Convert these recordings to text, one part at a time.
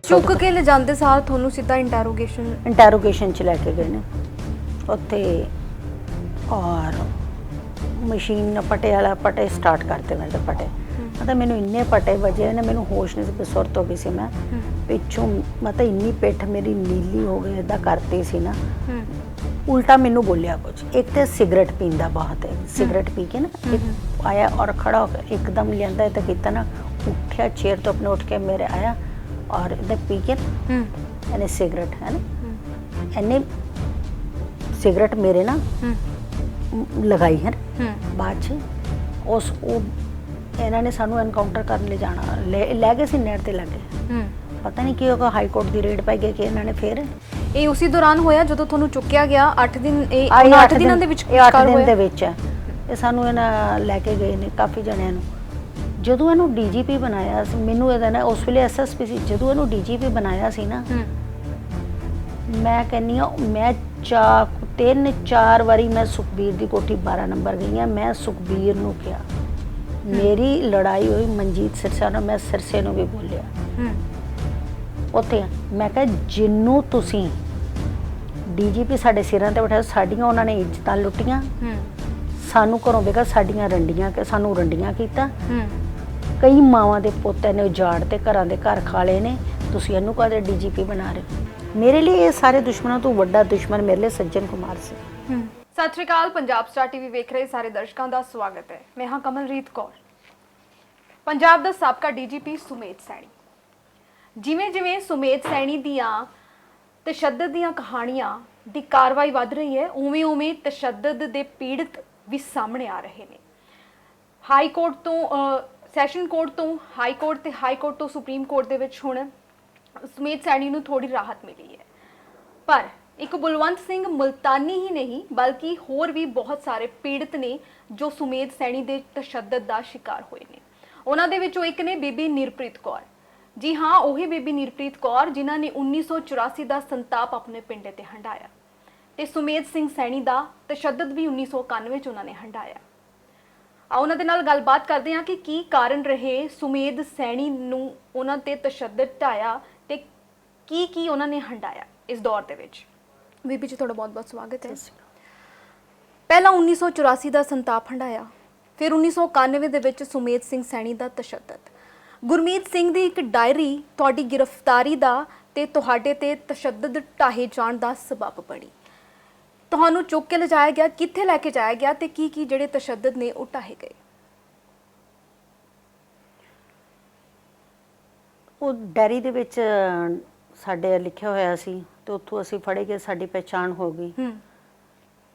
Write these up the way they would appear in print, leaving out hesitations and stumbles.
ਚੁੱਕ ਕੇ ਲੈ ਜਾਂਦੇ ਸਾਰ ਤੁਹਾਨੂੰ ਸਿੱਧਾ ਇੰਟਰੋਗੇਸ਼ਨ ਚ ਲੈ ਕੇ ਗਏ ਨੇ ਉੱਥੇ ਔਰ ਮਸ਼ੀਨ ਪਟੇ ਵਾਲਾ ਪਟੇ ਸਟਾਰਟ ਕਰਤੇ ਮੇਰੇ ਤਾਂ ਪਟੇ ਮਤਲਬ ਮੈਨੂੰ ਇੰਨੇ ਪਟੇ ਵਜੇ ਨੇ ਮੈਨੂੰ ਹੋਸ਼ ਨਹੀਂ ਸੀ ਸੁਰਤ ਹੋ ਗਈ ਸੀ ਮੈਂ ਪਿੱਛੋਂ ਮਤਲਬ ਇੰਨੀ ਪਿੱਠ ਮੇਰੀ ਨੀਲੀ ਹੋ ਗਈ ਇਦਾਂ ਕਰਤੀ ਸੀ ਨਾ ਉਲਟਾ ਮੈਨੂੰ ਬੋਲਿਆ ਕੁਝ ਇੱਕ ਤੇ ਸਿਗਰਟ ਪੀਂਦਾ ਬਹੁਤ ਹੈ ਸਿਗਰਟ ਪੀ ਕੇ ਨਾ ਇੱਕ ਆਇਆ ਔਰ ਖੜਾ ਹੋ ਕੇ ਇੱਕਦਮ ਲਿਆਂਦਾ ਤਾਂ ਕੀਤਾ ਨਾ ਉੱਠਿਆ ਚੇਅਰ ਤੋਂ ਆਪਣੇ ਉੱਠ ਕੇ ਮੇਰੇ ਆਇਆ ਔਰ ਇਹਦੇ ਪੀ ਕੇ ਇਹਨੇ ਸਿਗਰਟ ਹੈ ਨਾ ਇਹਨੇ ਸਿਗਰਟ ਮੇਰੇ ਨਾ ਲਗਾਈ ਹੈ ਬਾਅਦ ਚ ਉਸ ਉਹ ਇਹਨਾਂ ਨੇ ਸਾਨੂੰ ਐਨਕਾਊਂਟਰ ਕਰਨ ਲੈ ਜਾਣਾ ਲੈ ਗਏ ਸੀ ਨਹਿਰ ਤੇ ਲੱਗੇ ਪਤਾ ਨਹੀਂ ਕੀ ਹੋਗਾ ਹਾਈ ਕੋਰਟ ਦੀ ਰੇਡ ਪੈ ਗਈ ਕਿ ਇਹਨਾਂ ਨੇ ਫਿਰ ਇਹ ਉਸੇ ਦੌਰਾਨ ਹੋਇਆ ਜਦੋਂ ਤੁਹਾਨੂੰ ਚੁੱਕਿਆ ਗਿਆ 8 ਦਿਨ ਇਹ 8 ਦਿਨਾਂ ਦੇ ਵਿੱਚ 8 ਦਿਨ ਦੇ ਵਿੱਚ ਹੈ ਇਹ ਸਾਨੂੰ ਇਹਨਾਂ ਲੈ ਕੇ ਗਏ ਨੇ ਕਾਫੀ ਜਣਿਆਂ ਨੂੰ ਜਦੋਂ ਇਹਨੂੰ ਡੀਜੀਪੀ ਬਣਾਇਆ ਸੀ ਮੈਨੂੰ ਇਹਦਾ ਨਾ ਉਸ ਵੇਲੇ ਐਸਐਸਪੀ ਸੀ ਜਦੋਂ ਇਹਨੂੰ ਡੀਜੀਪੀ ਬਣਾਇਆ ਸੀ ਨਾ ਮੈਂ ਕਹਿੰਨੀ ਆ ਮੈਂ 3-4 ਵਾਰੀ ਮੈਂ ਸੁਖਬੀਰ ਦੀ ਕੋਠੀ 12 ਨੰਬਰ ਗਈ ਆ ਮੈਂ ਸੁਖਬੀਰ ਨੂੰ ਕਿਹਾ ਮੇਰੀ ਲੜਾਈ ਹੋਈ ਮਨਜੀਤ ਸਿਰਸਾ ਨਾਲ ਮੈਂ ਸਿਰਸੇ ਨੂੰ ਵੀ ਬੋਲਿਆ ਉੱਥੇ ਮੈਂ ਕਿਹਾ ਜਿੰਨੂੰ ਤੁਸੀਂ ਡੀਜੀਪੀ ਸਾਡੇ ਸਿਰਾਂ ਤੇ ਬਿਠਾਇਆ ਸਾਡੀਆਂ ਉਹਨਾਂ ਨੇ ਇੱਜ਼ਤਾਂ ਲੁੱਟੀਆਂ ਸਾਨੂੰ ਘਰੋਂ ਬੇਗਾ ਸਾਡੀਆਂ ਰੰਡੀਆਂ ਕਿ ਸਾਨੂੰ ਰੰਡੀਆਂ ਕੀਤਾ ਕਈ ਮਾਵਾਂ ਦੇ ਪੋਤੇ ਨੇ ਉਜਾੜ ਤੇ ਘਰਾਂ ਦੇ ਘਰ ਖਾ ਲਏ ਨੇ ਤੁਸੀਂ ਇਹਨੂੰ ਕਾਹਦੇ ਡੀਜੀਪੀ ਬਣਾ ਰਹੇ ਮੇਰੇ ਲਈ ਇਹ ਸਾਰੇ ਦੁਸ਼ਮਣਾਂ ਤੋਂ ਵੱਡਾ ਦੁਸ਼ਮਣ ਮੇਰੇ ਲਈ ਸੱਜਣ ਕੁਮਾਰ ਸੀ ਸਤਿ ਸ਼੍ਰੀ ਅਕਾਲ ਪੰਜਾਬ ਸਟਾਰ ਟੀਵੀ ਵੇਖ ਰਹੇ ਸਾਰੇ ਦਰਸ਼ਕਾਂ ਦਾ ਸਵਾਗਤ ਹੈ ਮੈਂ ਹਾਂ ਕਮਲਰੀਤ ਕੌਰ ਪੰਜਾਬ ਦਾ ਸਾਬਕਾ ਡੀਜੀਪੀ ਸੁਮੇਧ ਸੈਣੀ ਜਿਵੇਂ ਸੁਮੇਧ ਸੈਣੀ ਦੀਆਂ ਤਸ਼ੱਦਦ ਦੀਆਂ ਕਹਾਣੀਆਂ ਦੀ ਕਾਰਵਾਈ ਵੱਧ ਰਹੀ ਹੈ ਉਵੇਂ ਤਸ਼ੱਦਦ ਦੇ ਪੀੜਤ ਵੀ ਸਾਹਮਣੇ ਆ ਰਹੇ ਨੇ ਹਾਈ ਕੋਰਟ ਤੋਂ ਸੈਸ਼ਨ ਕੋਰਟ ਤੋਂ ਹਾਈ ਕੋਰਟ ਤੇ ਹਾਈ ਕੋਰਟ ਤੋਂ ਸੁਪਰੀਮ ਕੋਰਟ ਦੇ ਵਿੱਚ ਹੁਣ ਸੁਮੇਧ ਸੈਣੀ ਨੂੰ ਥੋੜੀ ਰਾਹਤ ਮਿਲੀ ਹੈ ਪਰ ਇੱਕ ਬਲਵੰਤ ਸਿੰਘ ਮੁਲਤਾਨੀ ਹੀ ਨਹੀਂ ਬਲਕਿ ਹੋਰ ਵੀ ਬਹੁਤ ਸਾਰੇ ਪੀੜਤ ਨੇ ਜੋ ਸੁਮੇਧ ਸੈਣੀ ਦੇ ਤਸ਼ੱਦਦ ਦਾ ਸ਼ਿਕਾਰ ਹੋਏ ਨੇ ਉਹਨਾਂ ਦੇ ਵਿੱਚੋਂ ਇੱਕ ਨੇ ਬੀਬੀ ਨਿਰਪ੍ਰੀਤ ਕੌਰ ਜੀ ਹਾਂ ਉਹੀ ਬੀਬੀ ਨਿਰਪ੍ਰੀਤ ਕੌਰ ਜਿਨ੍ਹਾਂ ਨੇ 1984 ਦਾ ਸੰਤਾਪ ਆਪਣੇ ਪਿੰਡੇ ਤੇ ਹੰਢਾਇਆ ਤੇ ਸੁਮੇਧ ਸਿੰਘ ਸੈਣੀ ਦਾ ਤਸ਼ੱਦਦ ਵੀ 1991 ਚ ਉਹਨਾਂ ਨੇ ਹੰਢਾਇਆ ਆਓ ਉਹਨਾਂ ਦੇ ਨਾਲ ਗੱਲਬਾਤ ਕਰਦੇ ਹਾਂ ਕਿ ਕੀ ਕਾਰਨ ਰਹੇ ਸੁਮੇਧ ਸੈਣੀ ਨੂੰ ਉਹਨਾਂ ਤੇ ਤਸ਼ੱਦਦ ਢਾਇਆ ਤੇ ਕੀ ਉਹਨਾਂ ਨੇ ਹੰਢਾਇਆ ਇਸ ਦੌਰ ਦੇ ਵਿੱਚ ਬੀਬੀ ਜੀ ਤੁਹਾਡਾ ਬਹੁਤ-ਬਹੁਤ ਸਵਾਗਤ ਹੈ ਪਹਿਲਾਂ 1984 ਦਾ ਸੰਤਾਪ ਹੰਢਾਇਆ ਫਿਰ 1991 ਦੇ ਵਿੱਚ ਸੁਮੇਧ ਸਿੰਘ ਸੈਣੀ ਦਾ ਤਸ਼ੱਦਦ ਗੁਰਮੀਤ ਸਿੰਘ ਦੀ ਇੱਕ ਡਾਇਰੀ ਤੁਹਾਡੀ ਗ੍ਰਿਫਤਾਰੀ ਦਾ ਤੇ ਤੁਹਾਡੇ ਤੇ ਤਸ਼ੱਦਦ ਢਾਹੇ ਜਾਣ ਦਾ ਸਬਬ ਬਣੀ ਤੁਹਾਨੂੰ ਚੁੱਕ ਕੇ ਲਿਜਾਇਆ ਗਿਆ ਕਿੱਥੇ ਲੈ ਕੇ ਜਾਇਆ ਗਿਆ ਤੇ ਕੀ ਜਿਹੜੇ ਤਸ਼ੱਦਦ ਨੇ ਉਹ ਢਾਹੇ ਗਏ ਉਹ ਡਾਇਰੀ ਦੇ ਵਿੱਚ ਸਾਡੇ ਲਿਖਿਆ ਹੋਇਆ ਸੀ ਤੇ ਉੱਥੋਂ ਅਸੀਂ ਫੜੇ ਗਏ ਸਾਡੀ ਪਹਿਚਾਣ ਹੋ ਗਈ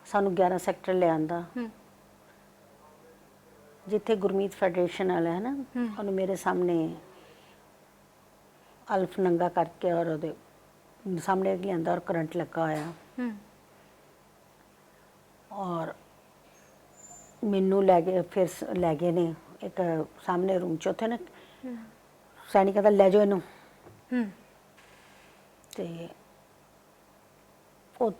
ਸਾਨੂੰ 11 ਸੈਕਟਰ ਲਿਆਂਦਾ ਜਿੱਥੇ ਗੁਰਮੀਤ ਫੈਡਰੇਸ਼ਨ ਵਾਲਾ ਹੈ ਨਾ ਉਹਨੂੰ ਮੇਰੇ ਸਾਹਮਣੇ ਅਲਫ ਨੰਗਾ ਕਰਕੇ ਔਰ ਉਹਦੇ ਸਾਹਮਣੇ ਲਿਆਂਦਾ ਔਰ ਕਰੰਟ ਲੱਗਾ ਹੋਇਆ ਔਰ ਮੈਨੂੰ ਲੈ ਗਏ ਫਿਰ ਲੈ ਗਏ ਨੇ ਇੱਕ ਸਾਹਮਣੇ ਰੂਮ ਚ ਉੱਥੇ ਨਾ ਸੈਣੀ ਕਹਿੰਦਾ ਲੈ ਜਾਓ ਇਹਨੂੰ ਤੇ ਉਹ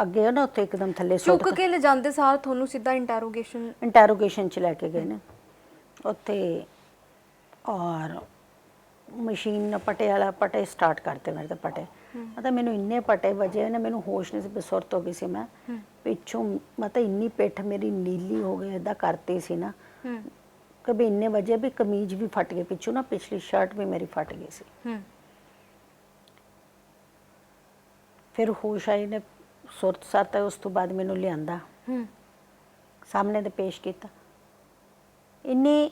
ਅੱਗੇ ਨਾ ਉੱਥੇ ਇੱਕਦਮ ਥੱਲੇ ਚੁੱਕ ਕੇ ਲੈ ਜਾਂਦੇ ਸਾਰ ਤੁਹਾਨੂੰ ਸਿੱਧਾ ਇੰਟਰੋਗੇਸ਼ਨ ਚ ਲੈ ਕੇ ਗਏ ਨੇ ਉੱਥੇ ਔਰ ਮਸ਼ੀਨ ਪਟੇ ਵਾਲਾ ਪਟੇ ਸਟਾਰਟ ਕਰਤੇ ਮੇਰੇ ਤਾਂ ਪਟੇ ਮਤਲਬ ਮੈਨੂੰ ਇੰਨੇ ਪਟੇ ਵਜੇ ਨੇ ਮੈਨੂੰ ਹੋਸ਼ ਨਹੀਂ ਸੀ ਸੁਰਤ ਹੋ ਗਈ ਸੀ ਮੈਂ ਪਿੱਛੋਂ ਮਤਲਬ ਇੰਨੀ ਪਿੱਠ ਮੇਰੀ ਨੀਲੀ ਹੋ ਗਈ ਇਦਾਂ ਕਰਤੀ ਸੀ ਨਾ ਕभी ਇੰਨੇ ਵਜੇ ਵੀ ਕਮੀਜ਼ ਵੀ ਫਟ ਗਈ ਪਿੱਛੋਂ ਨਾ ਪਿਛਲੀ ਸ਼ਰਟ ਵੀ ਮੇਰੀ ਫਟ ਗਈ ਸੀ ਫਿਰ ਹੋਸ਼ ਆਈ ਨੇ ਸੁਰਤ ਸਾਤ ਉਸ ਤੋਂ ਬਾਅਦ ਮੈਨੂੰ ਲਿਆਂਦਾ ਸਾਹਮਣੇ ਤੇ ਪੇਸ਼ ਕੀਤਾ ਇੰਨੇ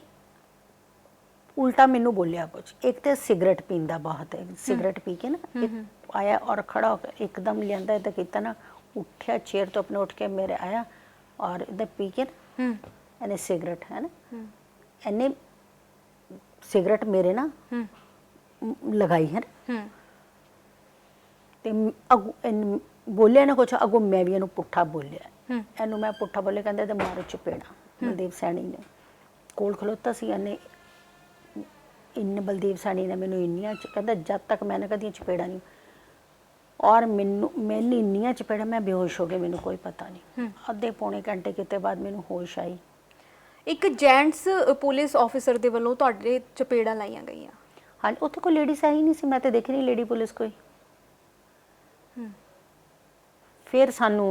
ਉਲਟਾ ਮੈਨੂੰ ਬੋਲਿਆ ਕੁਝ ਇੱਕ ਤੇ ਸਿਗਰਟ ਪੀਂਦਾ ਬਹੁਤ ਹੈ ਸਿਗਰਟ ਪੀ ਕੇ ਨਾ ਆਇਆ ਔਰ ਖੜਾ ਹੋ ਕੇ ਇੱਕਦਮ ਲਿਆਂਦਾ ਤਾਂ ਕੀਤਾ ਨਾ ਉੱਠਿਆ ਚੇਅਰ ਤੋਂ ਆਪਣੇ ਉੱਠ ਕੇ ਮੇਰੇ ਆਇਆ ਔਰ ਇਹਦੇ ਪੀ ਕੇ ਇਹਨੇ ਸਿਗਰਟ ਹੈ ਨਾ ਇਹਨੇ ਸਿਗਰਟ ਮੇਰੇ ਨਾ ਲਗਾਈ ਹੈ ਤੇ ਬੋਲਿਆ ਨਾ ਕੁਛ ਅੱਗੋਂ ਮੈਂ ਵੀ ਇਹਨੂੰ ਪੁੱਠਾ ਬੋਲਿਆ ਇਹਨੂੰ ਮੈਂ ਪੁੱਠਾ ਬੋਲੇ ਕਹਿੰਦੇ ਤੇ ਮਾਰੋ ਚਪੇੜਾ ਬਲਦੇਵ ਸੈਣੀ ਨੇ ਕੋਲ ਖਲੋਤਾ ਸੀ ਇਹਨੇ ਬਲਦੇਵ ਸੈਣੀ ਨੇ ਮੈਨੂੰ ਇੰਨੀਆਂ ਕਹਿੰਦਾ ਜਦ ਤੱਕ ਮੈਂ ਕਦੀ ਚਪੇੜਾ ਨਹੀਂ ਔਰ ਮੈਨੂੰ ਇੰਨੀਆਂ ਚਪੇੜਾ ਮੈਂ ਬੇਹੋਸ਼ ਹੋ ਗਈ ਮੈਨੂੰ ਕੋਈ ਪਤਾ ਨਹੀਂ ਅੱਧੇ ਪੌਣੇ ਘੰਟੇ ਕਿਤੇ ਬਾਅਦ ਮੈਨੂੰ ਹੋਸ਼ ਆਈ ਇੱਕ ਜੈਂਟਸ ਪੁਲਿਸ ਆਫੀਸਰ ਦੇ ਵੱਲੋਂ ਤੁਹਾਡੇ ਚਪੇੜਾਂ ਲਾਈਆਂ ਗਈਆਂ ਹਾਂਜੀ, ਉੱਥੇ ਕੋਈ ਲੇਡੀਜ਼ ਆਈ ਨਹੀਂ ਸੀ, ਮੈਂ ਤਾਂ ਦੇਖੀ ਨਹੀਂ ਲੇਡੀ ਪੁਲਿਸ ਕੋਈ। ਫਿਰ ਸਾਨੂੰ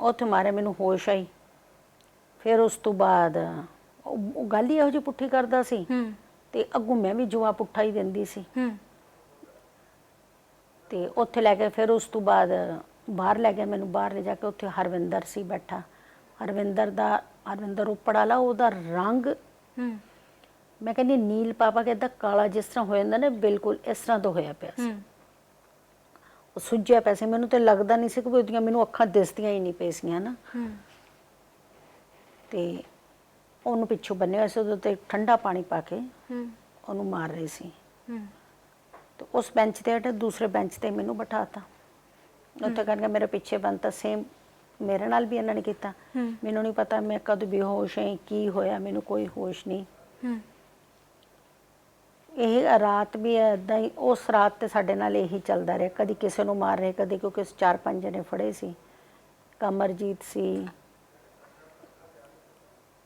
ਉੱਥੇ ਮਾਰੇ, ਮੈਨੂੰ ਹੋਸ਼ ਆਈ। ਫਿਰ ਉਸ ਤੋਂ ਬਾਅਦ ਉਹ ਗੱਲ ਹੀ ਇਹੋ ਜਿਹੀ ਪੁੱਠੀ ਕਰਦਾ ਸੀ ਤੇ ਅੱਗੋਂ ਮੈਂ ਵੀ ਜਵਾਬ ਪੁੱਠਾ ਹੀ ਦਿੰਦੀ ਸੀ। ਤੇ ਉੱਥੇ ਲੈ ਕੇ ਫਿਰ ਉਸ ਤੋਂ ਬਾਅਦ ਬਾਹਰ ਲੈ ਗਿਆ ਮੈਨੂੰ। ਬਾਹਰ ਲੈ ਜਾ ਕੇ ਉੱਥੇ ਹਰਵਿੰਦਰ ਸੀ ਬੈਠਾ। ਹਰਵਿੰਦਰ ਰੋਪੜ ਵਾਲਾ, ਉਹਦਾ ਰੰਗ ਮੈਂ ਕਹਿੰਦੀ ਨੀਲ ਪਾਪਾ ਕਿ ਇੱਦਾਂ ਕਾਲਾ ਜਿਸ ਤਰ੍ਹਾਂ ਹੋ ਜਾਂਦਾ ਨਾ, ਬਿਲਕੁਲ ਇਸ ਤਰ੍ਹਾਂ ਤੋਂ ਹੋਇਆ ਪਿਆ ਸੀ। ਉਹ ਸੁੱਜਿਆ ਪਿਆ ਸੀ, ਮੈਨੂੰ ਤਾਂ ਲੱਗਦਾ ਨਹੀਂ ਸੀ ਕਿ ਉਹਦੀਆਂ ਮੈਨੂੰ ਅੱਖਾਂ ਦਿਸਦੀਆਂ ਹੀ ਨਹੀਂ ਪਈ ਸੀਗੀਆਂ ਨਾ। ਤੇ ਉਹਨੂੰ ਪਿੱਛੋਂ ਬੰਨਿਆ ਸੀ, ਉਹਦੇ ਉੱਤੇ ਠੰਡਾ ਪਾਣੀ ਪਾ ਕੇ ਉਹਨੂੰ ਮਾਰ ਰਹੇ ਸੀ। ਤੇ ਉਸ ਬੈਂਚ ਤੇ ਦੂਸਰੇ ਬੈਂਚ ਤੇ ਮੈਨੂੰ ਬਿਠਾਤਾ। ਉੱਥੇ ਕਰਕੇ ਮੇਰੇ ਪਿੱਛੇ ਬੰਨਤਾ। ਸੇਮ ਮੇਰੇ ਨਾਲ ਵੀ ਇਹਨਾਂ ਨੇ ਕੀਤਾ। ਮੈਨੂੰ ਨਹੀਂ ਪਤਾ ਮੈਂ ਕਦੋਂ ਬੇਹੋਸ਼ ਹੈ, ਕੀ ਹੋਇਆ, ਮੈਨੂੰ ਕੋਈ ਹੋਸ਼ ਨਹੀਂ। ਇਹ ਰਾਤ ਵੀ ਇੱਦਾਂ ਹੀ, ਉਸ ਰਾਤ ਤੇ ਸਾਡੇ ਨਾਲ ਇਹੀ ਚੱਲਦਾ ਰਿਹਾ। ਕਦੀ ਕਿਸੇ ਨੂੰ ਮਾਰ ਰਹੇ, ਕਦੀ, ਕਿਉਂਕਿ 4-5 ਜਣੇ ਫੜੇ ਸੀ। ਕਮਰਜੀਤ ਸੀ,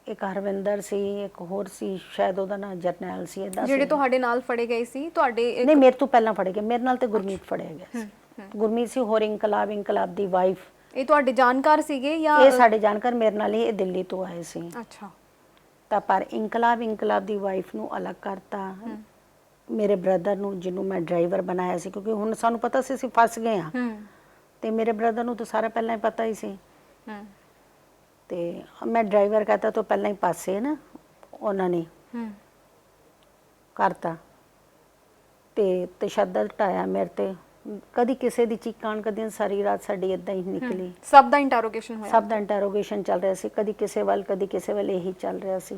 ਇੱਕ ਹਰਵਿੰਦਰ ਸੀ, ਇੱਕ ਹੋਰ ਸੀ, ਸ਼ਾਇਦ ਉਹਦਾ ਨਾਂ ਜਰਨੈਲ ਸੀ। ਏਦਾਂ ਜਿਹੜੇ ਤੁਹਾਡੇ ਨਾਲ ਫੜੇ ਗਏ ਸੀ ਤੁਹਾਡੇ? ਨਹੀਂ, ਮੇਰੇ ਤੋਂ ਪਹਿਲਾਂ ਫੜੇ ਗਏ। ਮੇਰੇ ਨਾਲ ਤੇ ਗੁਰਮੀਤ ਫੜਿਆ ਗਿਆ ਸੀ। ਗੁਰਮੀਤ ਸੀ, ਹੋਰ ਇਨਕਲਾਬ ਦੀ ਵਾਈਫ। ਇਹ ਤੁਹਾਡੇ ਜਾਣਕਾਰ ਸੀਗੇ ਜਾਂ? ਇਹ ਸਾਡੇ ਜਾਣਕਾਰ, ਮੇਰੇ ਨਾਲ ਹੀ ਇਹ ਦਿੱਲੀ ਤੋਂ ਆਏ ਸੀ। ਅੱਛਾ। ਤਾਂ ਪਰ ਇਨਕਲਾਬ ਦੀ ਵਾਈਫ ਨੂੰ ਅਲੱਗ ਕਰਤਾ। ਮੇਰੇ ਬ੍ਰਦਰ ਨੂੰ, ਜਿਹਨੂੰ ਮੈਂ ਡਰਾਈਵਰ ਬਣਾਇਆ ਸੀ, ਕਿਉਂਕਿ ਹੁਣ ਸਾਨੂੰ ਪਤਾ ਸੀ ਅਸੀਂ ਫਸ ਗਏ ਹਾਂ। ਤੇ ਮੇਰੇ ਬ੍ਰਦਰ ਨੂੰ ਤਾਂ ਸਾਰਾ ਪਹਿਲਾਂ ਹੀ ਪਤਾ ਹੀ ਸੀ। ਤੇ ਮੈਂ ਡਰਾਈਵਰ ਕਹਤਾ ਤੋਂ ਪਹਿਲਾਂ ਹੀ ਪਾਸੇ ਨਾ ਉਹਨਾਂ ਨੇ ਕਰਤਾ ਤੇ ਤਸ਼ੱਦਦ ਢਾਇਆ ਮੇਰੇ ਤੇ। ਕਦੀ ਕਿਸੇ ਦੀ ਚੀਕਾਂ, ਕਦੀ ਸਾਰੀ ਰਾਤ ਸਾਡੀ ਏਦਾਂ ਹੀ ਨਿਕਲੀ। ਸਭ ਦਾ ਇੰਟਰੋਗੇਸ਼ਨ ਹੋਇਆ? ਸਭ ਦਾ ਇੰਟਰੋਗੇਸ਼ਨ ਚੱਲ ਰਿਹਾ ਸੀ, ਕਦੀ ਕਿਸੇ ਵੱਲ, ਕਦੀ ਕਿਸੇ ਵੱਲ, ਇਹੀ ਚੱਲ ਰਿਹਾ ਸੀ।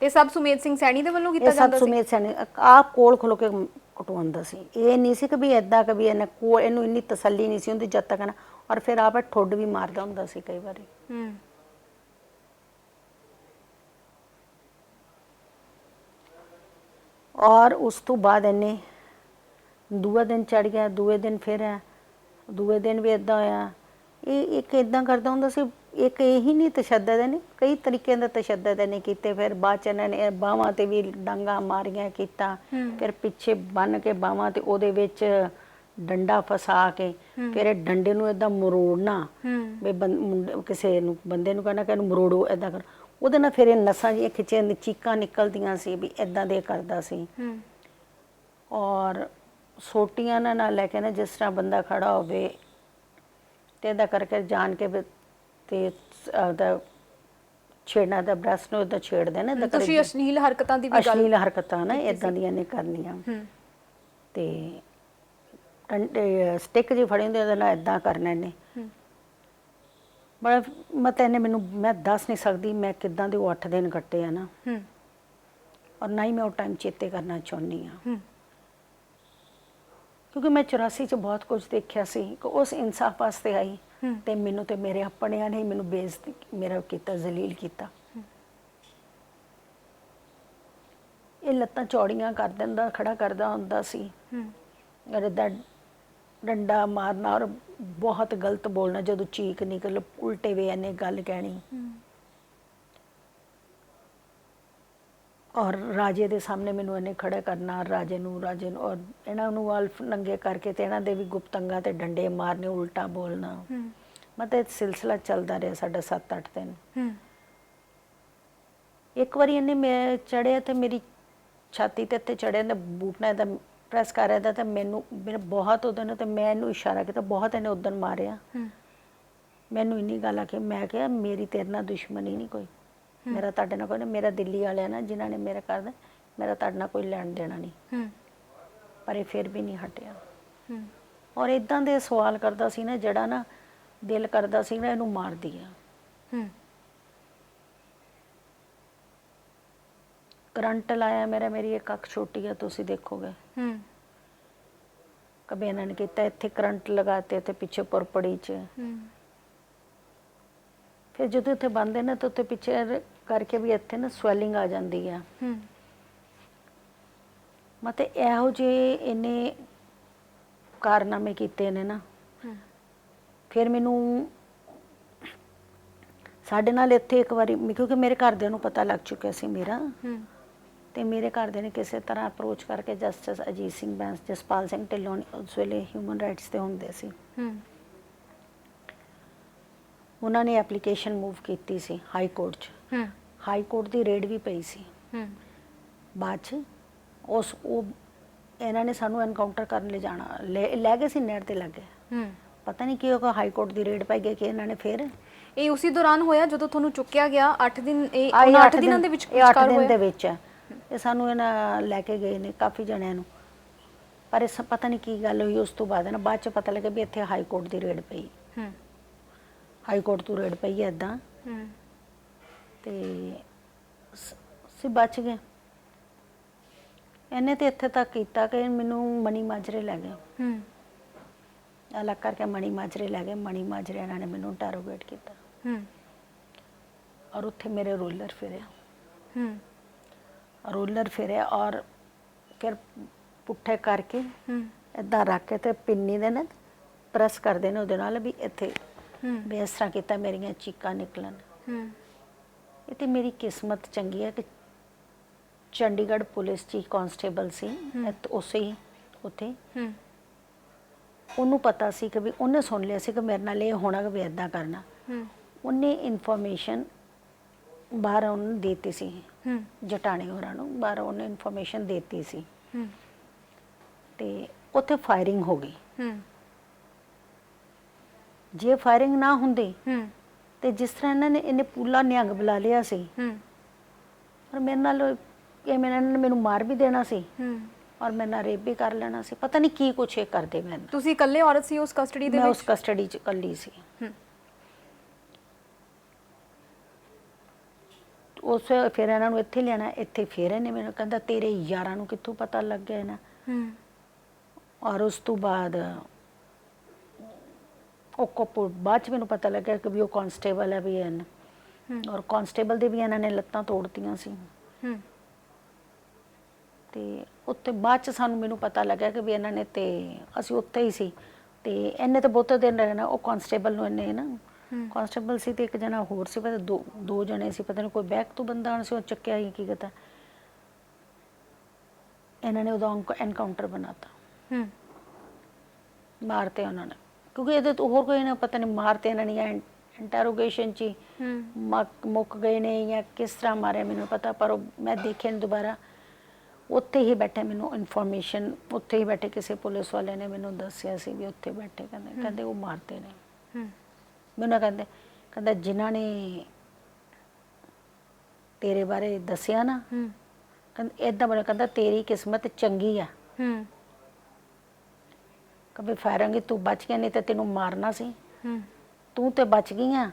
ਇਹ ਸਭ ਸੁਮੇਧ ਸਿੰਘ ਸੈਣੀ ਦੇ ਵੱਲੋਂ ਕੀਤਾ ਜਾਂਦਾ ਸੀ? ਇਹ ਸਭ ਸੁਮੇਧ ਸੈਣੀ ਆਪ ਕੋਲ ਖਲੋ ਕੇ ਕਟਵਾਉਂਦਾ ਸੀ। ਇਹ ਨਹੀਂ ਸੀ ਕਿ ਵੀ ਏਦਾਂ ਕभी ਇਹਨੇ ਕੋਲ, ਇਹਨੂੰ ਇੰਨੀ ਤਸੱਲੀ ਨਹੀਂ ਸੀ ਹੁੰਦੀ ਜਦ ਤੱਕ ਨਾ। ਔਰ ਫਿਰ ਆਪ ਠੁੱਡ ਵੀ ਮਾਰਦਾ ਹੁੰਦਾ ਸੀ ਕਈ ਵਾਰੀ। ਔਰ ਉਸ ਤੋਂ ਬਾਅਦ ਇਹਨੇ ਦੂਆ ਦਿਨ ਚੜ ਗਿਆ। ਦੂਏ ਦਿਨ ਫਿਰ ਹੈ, ਦੂਏ ਦਿਨ ਵੀ ਇੱਦਾਂ ਹੋਇਆ। ਇਹ ਇੱਕ ਇੱਦਾਂ ਕਰਦਾ ਹੁੰਦਾ ਸੀ। ਇੱਕ ਇਹੀ ਨਹੀਂ ਤਸ਼ੱਦਦ ਇਹਨੇ ਕਈ ਤਰੀਕਿਆਂ ਦਾ ਤਸ਼ੱਦਦ ਇਹਨੇ ਕੀਤੇ। ਫਿਰ ਬਾਅਦ 'ਚ ਇਹਨਾਂ ਨੇ ਬਾਹਾਂ 'ਤੇ ਵੀ ਡਾਂਗਾਂ ਮਾਰੀਆਂ ਕੀਤਾ। ਫਿਰ ਪਿੱਛੇ ਬੰਨ੍ਹ ਕੇ ਬਾਹਾਂ 'ਤੇ ਉਹਦੇ ਵਿੱਚ ਡੰਡਾ ਫਸਾ ਕੇ ਫਿਰ ਇਹ ਡੰਡੇ ਨੂੰ ਇੱਦਾਂ ਮਰੋੜਨਾ ਵੀ ਕਿਸੇ ਨੂੰ ਬੰਦੇ ਨੂੰ ਕਹਿਣਾ ਕਿ ਇਹਨੂੰ ਮਰੋੜੋ, ਇੱਦਾਂ ਕਰ। ਉਹਦੇ ਨਾਲ ਫਿਰ ਇਹ ਨਸਾਂ ਜਿਹੀਆਂ ਖਿੱਚੀਆਂ, ਚੀਕਾਂ ਨਿਕਲਦੀਆਂ ਸੀ ਵੀ ਇੱਦਾਂ ਦੇ ਕਰਦਾ ਸੀ। ਔਰ ਸੋਟੀਆਂ ਨਾਲ ਲੈ ਕੇ ਨਾ, ਜਿਸ ਤਰ੍ਹਾਂ ਬੰਦਾ ਖੜਾ ਹੋਵੇ ਤੇ ਇੱਦਾਂ ਕਰਕੇ ਜਾਣ ਕੇ ਤੇ ਉਹਦਾ ਛੇੜਨਾ, ਦਾ ਬ੍ਰੈਸਟ ਨੂੰ ਇੱਦਾਂ ਛੇੜਦੇ ਨਾ। ਤੁਸੀਂ ਅਸ਼ਲੀਲ ਹਰਕਤਾਂ ਦੀ ਵੀ ਗੱਲ? ਅਸ਼ਲੀਲ ਹਰਕਤਾਂ ਨਾ ਇੱਦਾਂ ਦੀਆਂ ਨੇ ਕਰਨੀਆਂ। ਤੇ ਸਟਿਕ ਜਿਹੀ ਫੜੀ ਹੁੰਦੀ, ਉਹਦੇ ਨਾਲ ਇੱਦਾਂ ਕਰਨਾ ਇਹਨੇ। ਬੜਾ ਮਤਲਬ ਇਹਨੇ ਮੈਨੂੰ, ਮੈਂ ਦੱਸ ਨਹੀਂ ਸਕਦੀ ਮੈਂ ਕਿੱਦਾਂ ਦੇ ਉਹ 8 ਦਿਨ ਕੱਟੇ ਆ ਨਾ। ਔਰ ਨਾ ਹੀ ਮੈਂ ਉਹ ਟਾਈਮ ਚੇਤੇ ਕਰਨਾ ਚਾਹੁੰਦੀ ਹਾਂ, ਕਿਉਂਕਿ ਮੈਂ 84 'ਚ ਬਹੁਤ ਕੁਝ ਦੇਖਿਆ ਸੀ। ਉਸ ਇਨਸਾਫ ਵਾਸਤੇ ਆਈ ਤੇ ਮੈਨੂੰ ਤੇ ਮੇਰੇ ਆਪਣਿਆਂ ਨੇ ਮੈਨੂੰ ਬੇਇੱਜ਼ਤੀ, ਮੇਰਾ ਕੀਤਾ, ਜ਼ਲੀਲ ਕੀਤਾ। ਇਹ ਲੱਤਾਂ ਚੌੜੀਆਂ ਕਰ ਦਿੰਦਾ, ਖੜਾ ਕਰਦਾ ਹੁੰਦਾ ਸੀ। ਔਰ ਇੱਦਾਂ ਡੰਡਾ ਮਾਰਨਾ ਔਰ ਬਹੁਤ ਗਲਤ ਬੋਲਣਾ। ਜਦੋਂ ਚੀਕ ਨਿਕਲ ਉਲਟੇ ਵੇ ਇਹਨੇ ਗੱਲ ਕਹਿਣੀ। ਔਰ ਰਾਜੇ ਦੇ ਸਾਹਮਣੇ ਮੈਨੂੰ ਇਹਨੇ ਖੜਾ ਕਰਨਾ। ਰਾਜੇ ਨੂੰ ਔਰ ਇਹਨਾਂ ਨੂੰ ਅਲਫ ਨੰਗੇ ਕਰਕੇ ਤੇ ਇਹਨਾਂ ਦੇ ਵੀ ਗੁਪਤੰਗਾਂ ਤੇ ਡੰਡੇ ਮਾਰਨੇ, ਉਲਟਾ ਬੋਲਣਾ। ਮਤਲਬ ਇਹ ਸਿਲਸਿਲਾ ਚੱਲਦਾ ਰਿਹਾ ਸਾਡਾ 7-8 ਦਿਨ। ਇੱਕ ਵਾਰੀ ਇਹਨੇ ਮੈਂ ਚੜਿਆ ਤੇ ਮੇਰੀ ਛਾਤੀ ਤੇ ਇੱਥੇ ਚੜਿਆ ਤੇ ਬੂਟ ਨਾਲ ਇਹਦਾ ਪ੍ਰੈਸ ਕਰ ਰਿਹਾ ਤਾਂ ਮੈਨੂੰ ਮੇਰਾ ਬਹੁਤ ਉਦੋਂ ਤੇ ਮੈਂ ਇਹਨੂੰ ਇਸ਼ਾਰਾ ਕੀਤਾ, ਬਹੁਤ ਇਹਨੇ ਉਦੋਂ ਮਾਰਿਆ। ਮੈਨੂੰ ਇੰਨੀ ਗੱਲ ਆ ਕਿ ਮੈਂ ਕਿਹਾ ਮੇਰੀ ਤੇਰੇ ਨਾਲ ਦੁਸ਼ਮਣੀ ਨਹੀਂ ਕੋਈ, ਮੇਰਾ ਤੁਹਾਡੇ ਨਾਲ ਕੋਈ ਨਾ, ਮੇਰਾ ਦਿੱਲੀ ਵਾਲਿਆਂ ਨਾਲ ਜਿਨ੍ਹਾਂ ਨੇ ਮੇਰਾ ਕਰਦਾ, ਮੇਰਾ ਤੁਹਾਡੇ ਨਾਲ ਕੋਈ ਲੈਣ ਦੇਣਾ ਨਹੀਂ। ਪਰ ਇਹ ਫਿਰ ਵੀ ਨਹੀਂ ਹਟਿਆ। ਔਰ ਇੱਦਾਂ ਦੇ ਸਵਾਲ ਕਰਦਾ ਸੀ ਨਾ ਜਿਹੜਾ ਨਾ ਦਿਲ ਕਰਦਾ ਸੀ ਨਾ ਇਹਨੂੰ ਮਾਰ ਦਿਆ। ਕਰੰਟ ਲਾਇਆ ਮੇਰੀ ਇੱਕ ਅੱਖ ਛੋਟੀ ਆ, ਤੁਸੀਂ ਦੇਖੋਗੇ। ਕਦੇ ਇਹਨਾਂ ਨੇ ਕੀਤਾ ਇੱਥੇ ਕਰੰਟ ਲਗਾਤੇ ਤੇ ਪਿੱਛੇ ਪੁਰਪੜੀ 'ਚ। ਫਿਰ ਜਦੋਂ ਇੱਥੇ ਬੰਨਦੇ ਨਾ ਤਾਂ ਉੱਥੇ ਪਿੱਛੇ ਕਰਕੇ ਵੀ ਇੱਥੇ ਨਾ ਸਵੈਲਿੰਗ ਆ ਜਾਂਦੀ ਆ। ਮਤਲਬ ਇਹੋ ਜਿਹੇ ਇਹਨੇ ਕਾਰਨਾਮੇ ਕੀਤੇ ਨੇ ਨਾ। ਫਿਰ ਮੈਨੂੰ ਸਾਡੇ ਨਾਲ ਇੱਥੇ ਇੱਕ ਵਾਰੀ, ਕਿਉਂਕਿ ਮੇਰੇ ਘਰਦਿਆਂ ਨੂੰ ਪਤਾ ਲੱਗ ਚੁੱਕਿਆ ਸੀ ਮੇਰਾ, ਤੇ ਮੇਰੇ ਘਰਦਿਆਂ ਨੇ ਕਿਸੇ ਤਰ੍ਹਾਂ ਅਪਰੋਚ ਕਰਕੇ ਜਸਟਿਸ ਅਜੀਤ ਸਿੰਘ ਬੈਂਸ, ਜਸਪਾਲ ਸਿੰਘ ਢਿੱਲੋਂ ਉਸ ਵੇਲੇ ਹਿਊਮਨ ਰਾਈਟਸ ਤੇ ਹੁੰਦੇ ਸੀ, ਉਹਨਾਂ ਨੇ ਐਪਲੀਕੇਸ਼ਨ ਮੂਵ ਕੀਤੀ ਸੀ ਹਾਈ ਕੋਰਟ 'ਚ। ਹਾਈ ਕੋਰਟ ਦੀ ਰੇਡ ਵੀ ਪਈ ਸੀ। ਬਾਅਦ 'ਚ ਉਹ ਇਹਨਾਂ ਨੇ ਸਾਨੂੰ ਐਨਕਾਊਂਟਰ ਕਰਨ ਲਈ ਜਾਣਾ ਲੈ ਗਏ ਸੀ, ਨਹਿਰ ਤੇ ਲੱਗੇ। ਪਤਾ ਨਹੀਂ ਕੀ ਹੋਗਾ, ਹਾਈ ਕੋਰਟ ਦੀ ਰੇਡ ਪੈ ਗਈ ਕਿ ਇਹਨਾਂ ਨੇ ਫਿਰ ਇਹ ਉਸੇ ਦੌਰਾਨ ਹੋਇਆ ਜਦੋਂ ਤੁਹਾਨੂੰ ਚੁੱਕਿਆ ਗਿਆ 8 ਦਿਨ, ਇਹ ਆਹ 8 ਦਿਨਾਂ ਦੇ ਵਿੱਚ 8 ਦਿਨ ਦੇ ਵਿੱਚ ਹੈ। ਇਹ ਸਾਨੂੰ ਇਹਨਾਂ ਲੈ ਕੇ ਗਏ ਨੇ ਕਾਫੀ ਜਣਿਆਂ ਨੂੰ, ਪਰ ਇਸ ਪਤਾ ਨਹੀਂ ਕੀ ਗੱਲ ਹੋਈ। ਉਸ ਤੋਂ ਬਾਅਦ ਨਾ ਬਾਅਦ 'ਚ ਪਤਾ ਲੱਗਾ ਵੀ ਇੱਥੇ ਹਾਈ ਕੋਰਟ ਦੀ ਰੇਡ ਪਈ, ਹਾਈ ਕੋਰਟ ਤੋਂ ਰੇਡ ਪਈ ਹੈ ਇੱਦਾਂ, ਤੇ ਅਸੀਂ ਬਚ ਗਏ। ਇਹਨੇ ਤੇ ਇੱਥੇ ਤੱਕ ਕੀਤਾ ਕਿ ਮੈਨੂੰ ਮਣੀ ਮਾਜਰੇ ਲੈ ਗਏ, ਅਲੱਗ ਕਰਕੇ ਮਣੀ ਮਾਜਰੇ ਲੈ ਗਏ। ਮਣੀ ਮਾਜਰੇ ਇਹਨਾਂ ਨੇ ਮੈਨੂੰ ਇੰਟਰੋਗੇਟ ਕੀਤਾ ਔਰ ਉੱਥੇ ਮੇਰੇ ਰੋਲਰ ਫਿਰਿਆ ਔਰ ਫਿਰ ਪੁੱਠੇ ਕਰਕੇ ਏਦਾਂ ਰੱਖ ਕੇ ਤੇ ਪਿੰਨੀ ਦੇ ਨਾਲ ਪ੍ਰੈਸ ਕਰਦੇ ਨੇ ਉਹਦੇ ਨਾਲ, ਵੀ ਇੱਥੇ ਵੀ ਇਸ ਤਰ੍ਹਾਂ ਕੀਤਾ, ਮੇਰੀਆਂ ਚੀਕਾਂ ਨਿਕਲਣ। ਇਹ ਤੇ ਮੇਰੀ ਕਿਸਮਤ ਚੰਗੀ ਹੈ ਕਿ ਚੰਡੀਗੜ੍ਹ ਪੁਲਿਸ 'ਚ ਕਾਂਸਟੇਬਲ ਸੀ ਉਸੇ ਹੀ ਉੱਥੇ, ਉਹਨੂੰ ਪਤਾ ਸੀ ਕਿ ਵੀ ਉਹਨੇ ਸੁਣ ਲਿਆ ਸੀ ਕਿ ਮੇਰੇ ਨਾਲ ਇਹ ਹੋਣਾ, ਕਿ ਵੀ ਇੱਦਾਂ ਕਰਨਾ। ਉਹਨੇ ਇਨਫੋਰਮੇਸ਼ਨ ਬਾਹਰ ਉਹਨੂੰ ਦੇਤੀ ਸੀ, ਜਟਾਣੇ ਹੋਰਾਂ ਨੂੰ ਬਾਹਰ ਉਹਨੇ ਇਨਫੋਰਮੇਸ਼ਨ ਦੇਤੀ ਸੀ, ਤੇ ਉੱਥੇ ਫਾਇਰਿੰਗ ਹੋ ਗਈ। ਜੇ ਫਾਇਰਿੰਗ ਨਾ ਹੁੰਦੀ ਤੇ ਜਿਸ ਤਰ੍ਹਾਂ ਇਹਨੇ ਪੂਲਾ ਨਿਹੰਗ ਬੁਲਾ ਲਿਆ ਸੀ, ਪਰ ਮੇਰੇ ਨਾਲ ਇਹਨਾਂ ਨੇ ਮੈਨੂੰ ਮਾਰ ਵੀ ਦੇਣਾ ਸੀ ਔਰ ਮੇਰੇ ਨਾਲ ਰੇਪ ਵੀ ਕਰ ਲੈਣਾ ਸੀ। ਪਤਾ ਨਹੀਂ ਕੀ ਕੁਛ ਇਹ ਕਰਦੇ ਮੇਰੇ ਨਾਲ। ਤੁਸੀਂ ਇਕੱਲੇ ਔਰਤ ਸੀ ਉਸ ਕਸਟਡੀ ਦੇ ਵਿੱਚ? ਮੈਂ ਉਸ ਕਸਟਡੀ 'ਚ ਇਕੱਲੀ ਸੀ। ਉਸ ਫਿਰ ਇਹਨਾਂ ਨੂੰ ਇੱਥੇ ਲਿਆਣਾ, ਇੱਥੇ ਫਿਰ ਇਹਨੇ ਮੈਨੂੰ ਕਹਿੰਦਾ ਤੇਰੇ ਯਾਰਾਂ ਨੂੰ ਕਿੱਥੋਂ ਪਤਾ ਲੱਗ ਗਿਆ ਨਾ। ਔਰ ਉਸ ਤੋਂ ਬਾਅਦ ਉਹ ਬਾਅਦ 'ਚ ਮੈਨੂੰ ਪਤਾ ਲੱਗਿਆ ਕਿ ਵੀ ਉਹ ਕਾਂਸਟੇਬਲ ਹੈ ਵੀ ਹਨ, ਔਰ ਕਾਂਸਟੇਬਲ ਦੇ ਵੀ ਇਹਨਾਂ ਨੇ ਲੱਤਾਂ ਤੋੜਤੀਆਂ ਸੀ। ਤੇ ਉੱਥੇ ਬਾਅਦ 'ਚ ਮੈਨੂੰ ਪਤਾ ਲੱਗਾ ਕਿ ਵੀ ਇਹਨਾਂ ਨੇ, ਤੇ ਅਸੀਂ ਉੱਥੇ ਹੀ ਸੀ, ਤੇ ਇਹਨੇ ਤਾਂ ਬਹੁਤੇ ਦਿਨ ਰਹਿਣਾ। ਉਹ ਕਾਂਸਟੇਬਲ ਨੂੰ ਇਹਨੇ ਨਾ, ਕਾਂਸਟੇਬਲ ਸੀ ਤੇ ਇੱਕ ਜਣਾ ਹੋਰ ਸੀ, ਪਤਾ ਦੋ ਜਣੇ ਸੀ, ਪਤਾ ਨਹੀਂ ਕੋਈ ਬੈਕ ਤੋਂ ਬੰਦਾ ਆਉਣਾ ਸੀ, ਉਹ ਚੱਕਿਆ ਹੀ ਕੀ ਕੀਤਾ, ਇਹਨਾਂ ਨੇ ਉਹਦਾ ਐਨਕਾਊਂਟਰ ਬਣਾਤਾ, ਮਾਰਤੇ ਉਹਨਾਂ ਨੇ। ਕਿਉਂਕਿ ਇਹਦੇ ਤੋਂ ਹੋਰ ਕੋਈ ਨਾ ਪਤਾ ਨਹੀਂ ਮਾਰਤੇ ਇਹਨਾਂ ਨੇ ਜਾਂ ਇੰਟਰੋਗੇਸ਼ਨ 'ਚ ਹੀ ਮੁੱਕ ਗਏ ਨੇ ਜਾਂ ਕਿਸ ਤਰ੍ਹਾਂ ਮਾਰਿਆ ਮੈਨੂੰ ਪਤਾ, ਪਰ ਮੈਂ ਦੇਖਿਆ ਨਹੀਂ ਦੁਬਾਰਾ। ਉੱਥੇ ਹੀ ਬੈਠੇ ਮੈਨੂੰ ਇਨਫੋਰਮੇਸ਼ਨ, ਉੱਥੇ ਹੀ ਬੈਠੇ ਕਿਸੇ ਪੁਲਿਸ ਵਾਲੇ ਨੇ ਮੈਨੂੰ ਦੱਸਿਆ ਸੀ ਵੀ ਉੱਥੇ ਬੈਠੇ ਕਹਿੰਦੇ ਉਹ ਮਾਰਤੇ ਨੇ ਮੈਨੂੰ। ਕਹਿੰਦਾ ਜਿਨ੍ਹਾਂ ਨੇ ਤੇਰੇ ਬਾਰੇ ਦੱਸਿਆ ਨਾ, ਕਹਿੰਦਾ ਏਦਾਂ ਬਣਾ, ਕਹਿੰਦਾ ਤੇਰੀ ਕਿਸਮਤ ਚੰਗੀ ਆ, ਕਦੇ ਫਾਇਰਾਂਗੇ ਤੂੰ ਬਚ ਗਿਆ, ਨਹੀਂ ਤਾਂ ਤੈਨੂੰ ਮਾਰਨਾ ਸੀ। ਤੂੰ ਤੇ ਬਚ ਗਈ ਆ,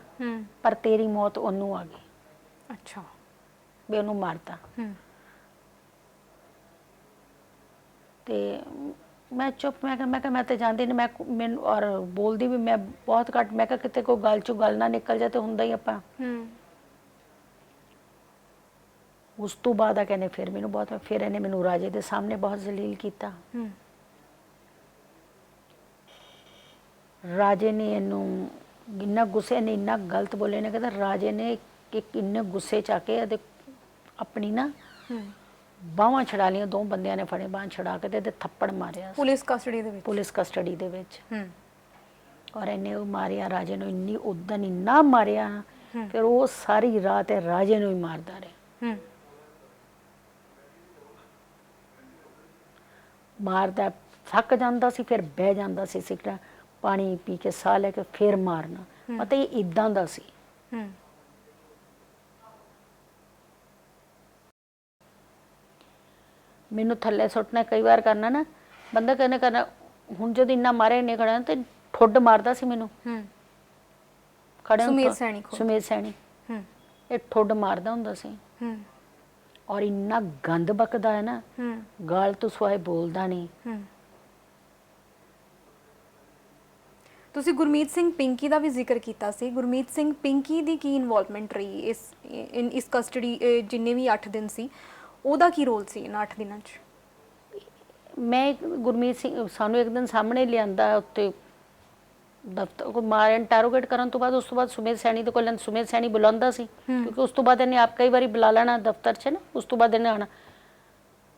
ਪਰ ਤੇਰੀ ਮੌਤ ਉਹਨੂੰ ਆ ਗਈ। ਅੱਛਾ, ਵੀ ਉਹਨੂੰ ਮਾਰਤਾ। ਤੇ ਮੈਂ ਚੁੱਪ, ਮੈਂ ਕਿਹਾ ਮੈਂ ਤੇ ਜਾਂਦੀ ਨਹੀਂ, ਮੈਨੂੰ ਔਰ ਬੋਲਦੀ ਵੀ ਮੈਂ ਬਹੁਤ ਘੱਟ। ਮੈਂ ਕਿਹਾ ਕਿਤੇ ਕੋਈ ਗੱਲ ਚੋਂ ਗੱਲ ਨਾ ਨਿਕਲ ਜਾ, ਤੇ ਹੁੰਦਾ ਹੀ ਆਪਾਂ। ਉਸ ਤੋਂ ਬਾਅਦ ਆ ਕਹਿੰਦੇ ਫਿਰ ਮੈਨੂੰ ਬਹੁਤ, ਫਿਰ ਇਹਨੇ ਮੈਨੂੰ ਰਾਜੇ ਦੇ ਸਾਹਮਣੇ ਬਹੁਤ ਜ਼ਲੀਲ ਕੀਤਾ। ਰਾਜੇ ਨੇ ਇਹਨੂੰ ਇੰਨਾ ਗੁੱਸੇ ਨੇ, ਇੰਨਾ ਗਲਤ ਬੋਲੇ ਨੇ, ਕਹਿੰਦਾ ਰਾਜੇ ਨੇ ਇੰਨੇ ਗੁੱਸੇ 'ਚ ਆ ਕੇ ਇਹਦੇ ਆਪਣੀ ਨਾ ਬਾਹਾਂ ਛੜਾ ਲਈਆਂ, ਦੋ ਬੰਦਿਆਂ ਨੇ ਫੜੇ ਬਾਹਾਂ ਛੜਾ ਕੇ ਤੇ ਇਹਦੇ ਥੱਪੜ ਮਾਰਿਆ ਪੁਲਿਸ ਕਸਟਡੀ ਦੇ ਵਿੱਚ। ਪੁਲਿਸ ਕਸਟਡੀ ਦੇ ਵਿੱਚ। ਔਰ ਇਹਨੇ ਉਹ ਮਾਰਿਆ ਰਾਜੇ ਨੂੰ, ਇੰਨੀ ਉਦਨ ਇੰਨਾ ਮਾਰਿਆ, ਫਿਰ ਉਹ ਸਾਰੀ ਰਾਤ ਇਹ ਰਾਜੇ ਨੂੰ ਹੀ ਮਾਰਦਾ ਰਿਹਾ। ਮਾਰਦਾ, ਥੱਕ ਜਾਂਦਾ ਸੀ, ਫਿਰ ਬਹਿ ਜਾਂਦਾ ਸੀ, ਸਿਗਰਟ ਪਾਣੀ ਪੀ ਕੇ ਸਾਹ ਲੈ ਕੇ ਫਿਰ ਮਾਰਨਾ। ਪਤਾ ਇਹ ਇਦਾਂ ਦਾ ਸੀ। ਮੈਨੂੰ ਥੱਲੇ ਸੁੱਟਣਾ ਕਈ ਵਾਰ ਕਰਨਾ ਨਾ, ਬੰਦਾ ਕਹਿੰਦਾ ਕਰਨਾ। ਹੁਣ ਜਦੋਂ ਇੰਨਾ ਮਾਰਿਆ ਨਹੀਂ ਖੜਾ ਤੇ ਠੁੱਡ ਮਾਰਦਾ ਸੀ ਮੈਨੂੰ। ਖੜੇ ਸੁਮੇਧ ਸੈਣੀ ਇਹ ਠੁੱਡ ਮਾਰਦਾ ਹੁੰਦਾ ਸੀ। ਔਰ ਇੰਨਾ ਗੰਦ ਬਕਦਾ ਹੈ ਨਾ, ਗਾਲ ਤੋਂ ਸਵਾਏ ਬੋਲਦਾ ਨਹੀਂ। ਤੁਸੀਂ ਗੁਰਮੀਤ ਸਿੰਘ ਪਿੰਕੀ ਦਾ ਵੀ ਜ਼ਿਕਰ ਕੀਤਾ ਸੀ। ਗੁਰਮੀਤ ਸਿੰਘ ਪਿੰਕੀ ਦੀ ਕੀ ਇਨਵੋਲਵਮੈਂਟ ਰਹੀ ਇਸ ਕਸਟਡੀ, ਜਿੰਨੇ ਵੀ 8 ਦਿਨ ਸੀ, ਉਹਦਾ ਕੀ ਰੋਲ ਸੀ ਇਹਨਾਂ 8 ਦਿਨਾਂ 'ਚ? ਮੈਂ ਗੁਰਮੀਤ ਸਿੰਘ ਸਾਨੂੰ ਇੱਕ ਦਿਨ ਸਾਹਮਣੇ ਲਿਆਂਦਾ ਉੱਤੇ ਦਫ਼ਤਰ ਕੋ ਮਾਰ ਇੰਟਰੋਗੇਟ ਕਰਨ ਤੋਂ ਬਾਅਦ, ਉਸ ਤੋਂ ਬਾਅਦ ਸੁਮੇਧ ਸੈਣੀ ਦੇ ਕੋਲ ਸੁਮੇਧ ਸੈਣੀ ਬੁਲਾਉਂਦਾ ਸੀ, ਕਿਉਂਕਿ ਉਸ ਤੋਂ ਬਾਅਦ ਇਹਨੇ ਆਪ ਕਈ ਵਾਰੀ ਬੁਲਾ ਲੈਣਾ ਦਫ਼ਤਰ 'ਚ ਨਾ, ਉਸ ਤੋਂ ਬਾਅਦ ਇਹਨੇ ਆਉਣਾ।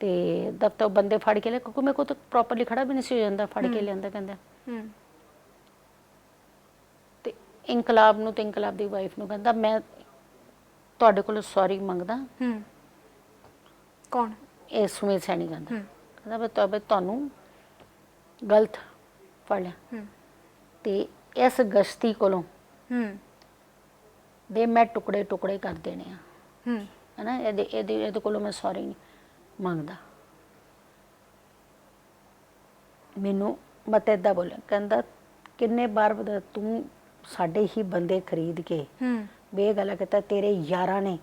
ਤੇ ਦਫ਼ਤਰ ਬੰਦੇ ਫੜ ਕੇ ਲੈ, ਕਿਉਂਕਿ ਮੇਰੇ ਕੋਲ ਤਾਂ ਪ੍ਰੋਪਰਲੀ ਖੜਾ ਵੀ ਨਹੀਂ ਸੀ ਹੋ ਜਾਂਦਾ, ਫੜ ਕੇ ਲਿਆਂਦਾ ਕਹਿੰਦਾ। ਤੇ ਇਨਕਲਾਬ ਨੂੰ ਤੇ ਇਨਕਲਾਬ ਦੀ ਵਾਈਫ ਨੂੰ ਕਹਿੰਦਾ ਮੈਂ ਤੁਹਾਡੇ ਕੋਲੋਂ ਸੌਰੀ ਮੰਗਦਾ। ਕੌਣ? ਇਹ ਸੁਮੇਧ ਸੈਣੀ ਕਹਿੰਦਾ ਵੀ ਤੁਹਾਨੂੰ ਗਲਤ ਫੜ ਲਿਆ ਤੇ ਇਸ ਗਸ਼ਤੀ ਕੋਲੋਂ ਦੇ ਮੈਂ ਟੁਕੜੇ ਟੁਕੜੇ ਕਰ ਦੇਣੇ ਆ, ਹੈ ਨਾ, ਇਹਦੇ ਕੋਲੋਂ ਮੈਂ ਸੌਰੀ ਨਹੀਂ ਮੰਗਦਾ। ਮੈਨੂੰ ਮਤ ਏਦਾਂ ਬੋਲਿਆ, ਕਹਿੰਦਾ ਕਿੰਨੇ ਵਾਰ ਤੂੰ ਸਾਡੇ ਹੀ ਬੰਦੇ ਖਰੀਦ ਕੇ ਵੀ ਇਹ ਗੱਲ ਕੀਤਾ, ਤੇਰੇ ਯਾਰਾਂ ਨੇ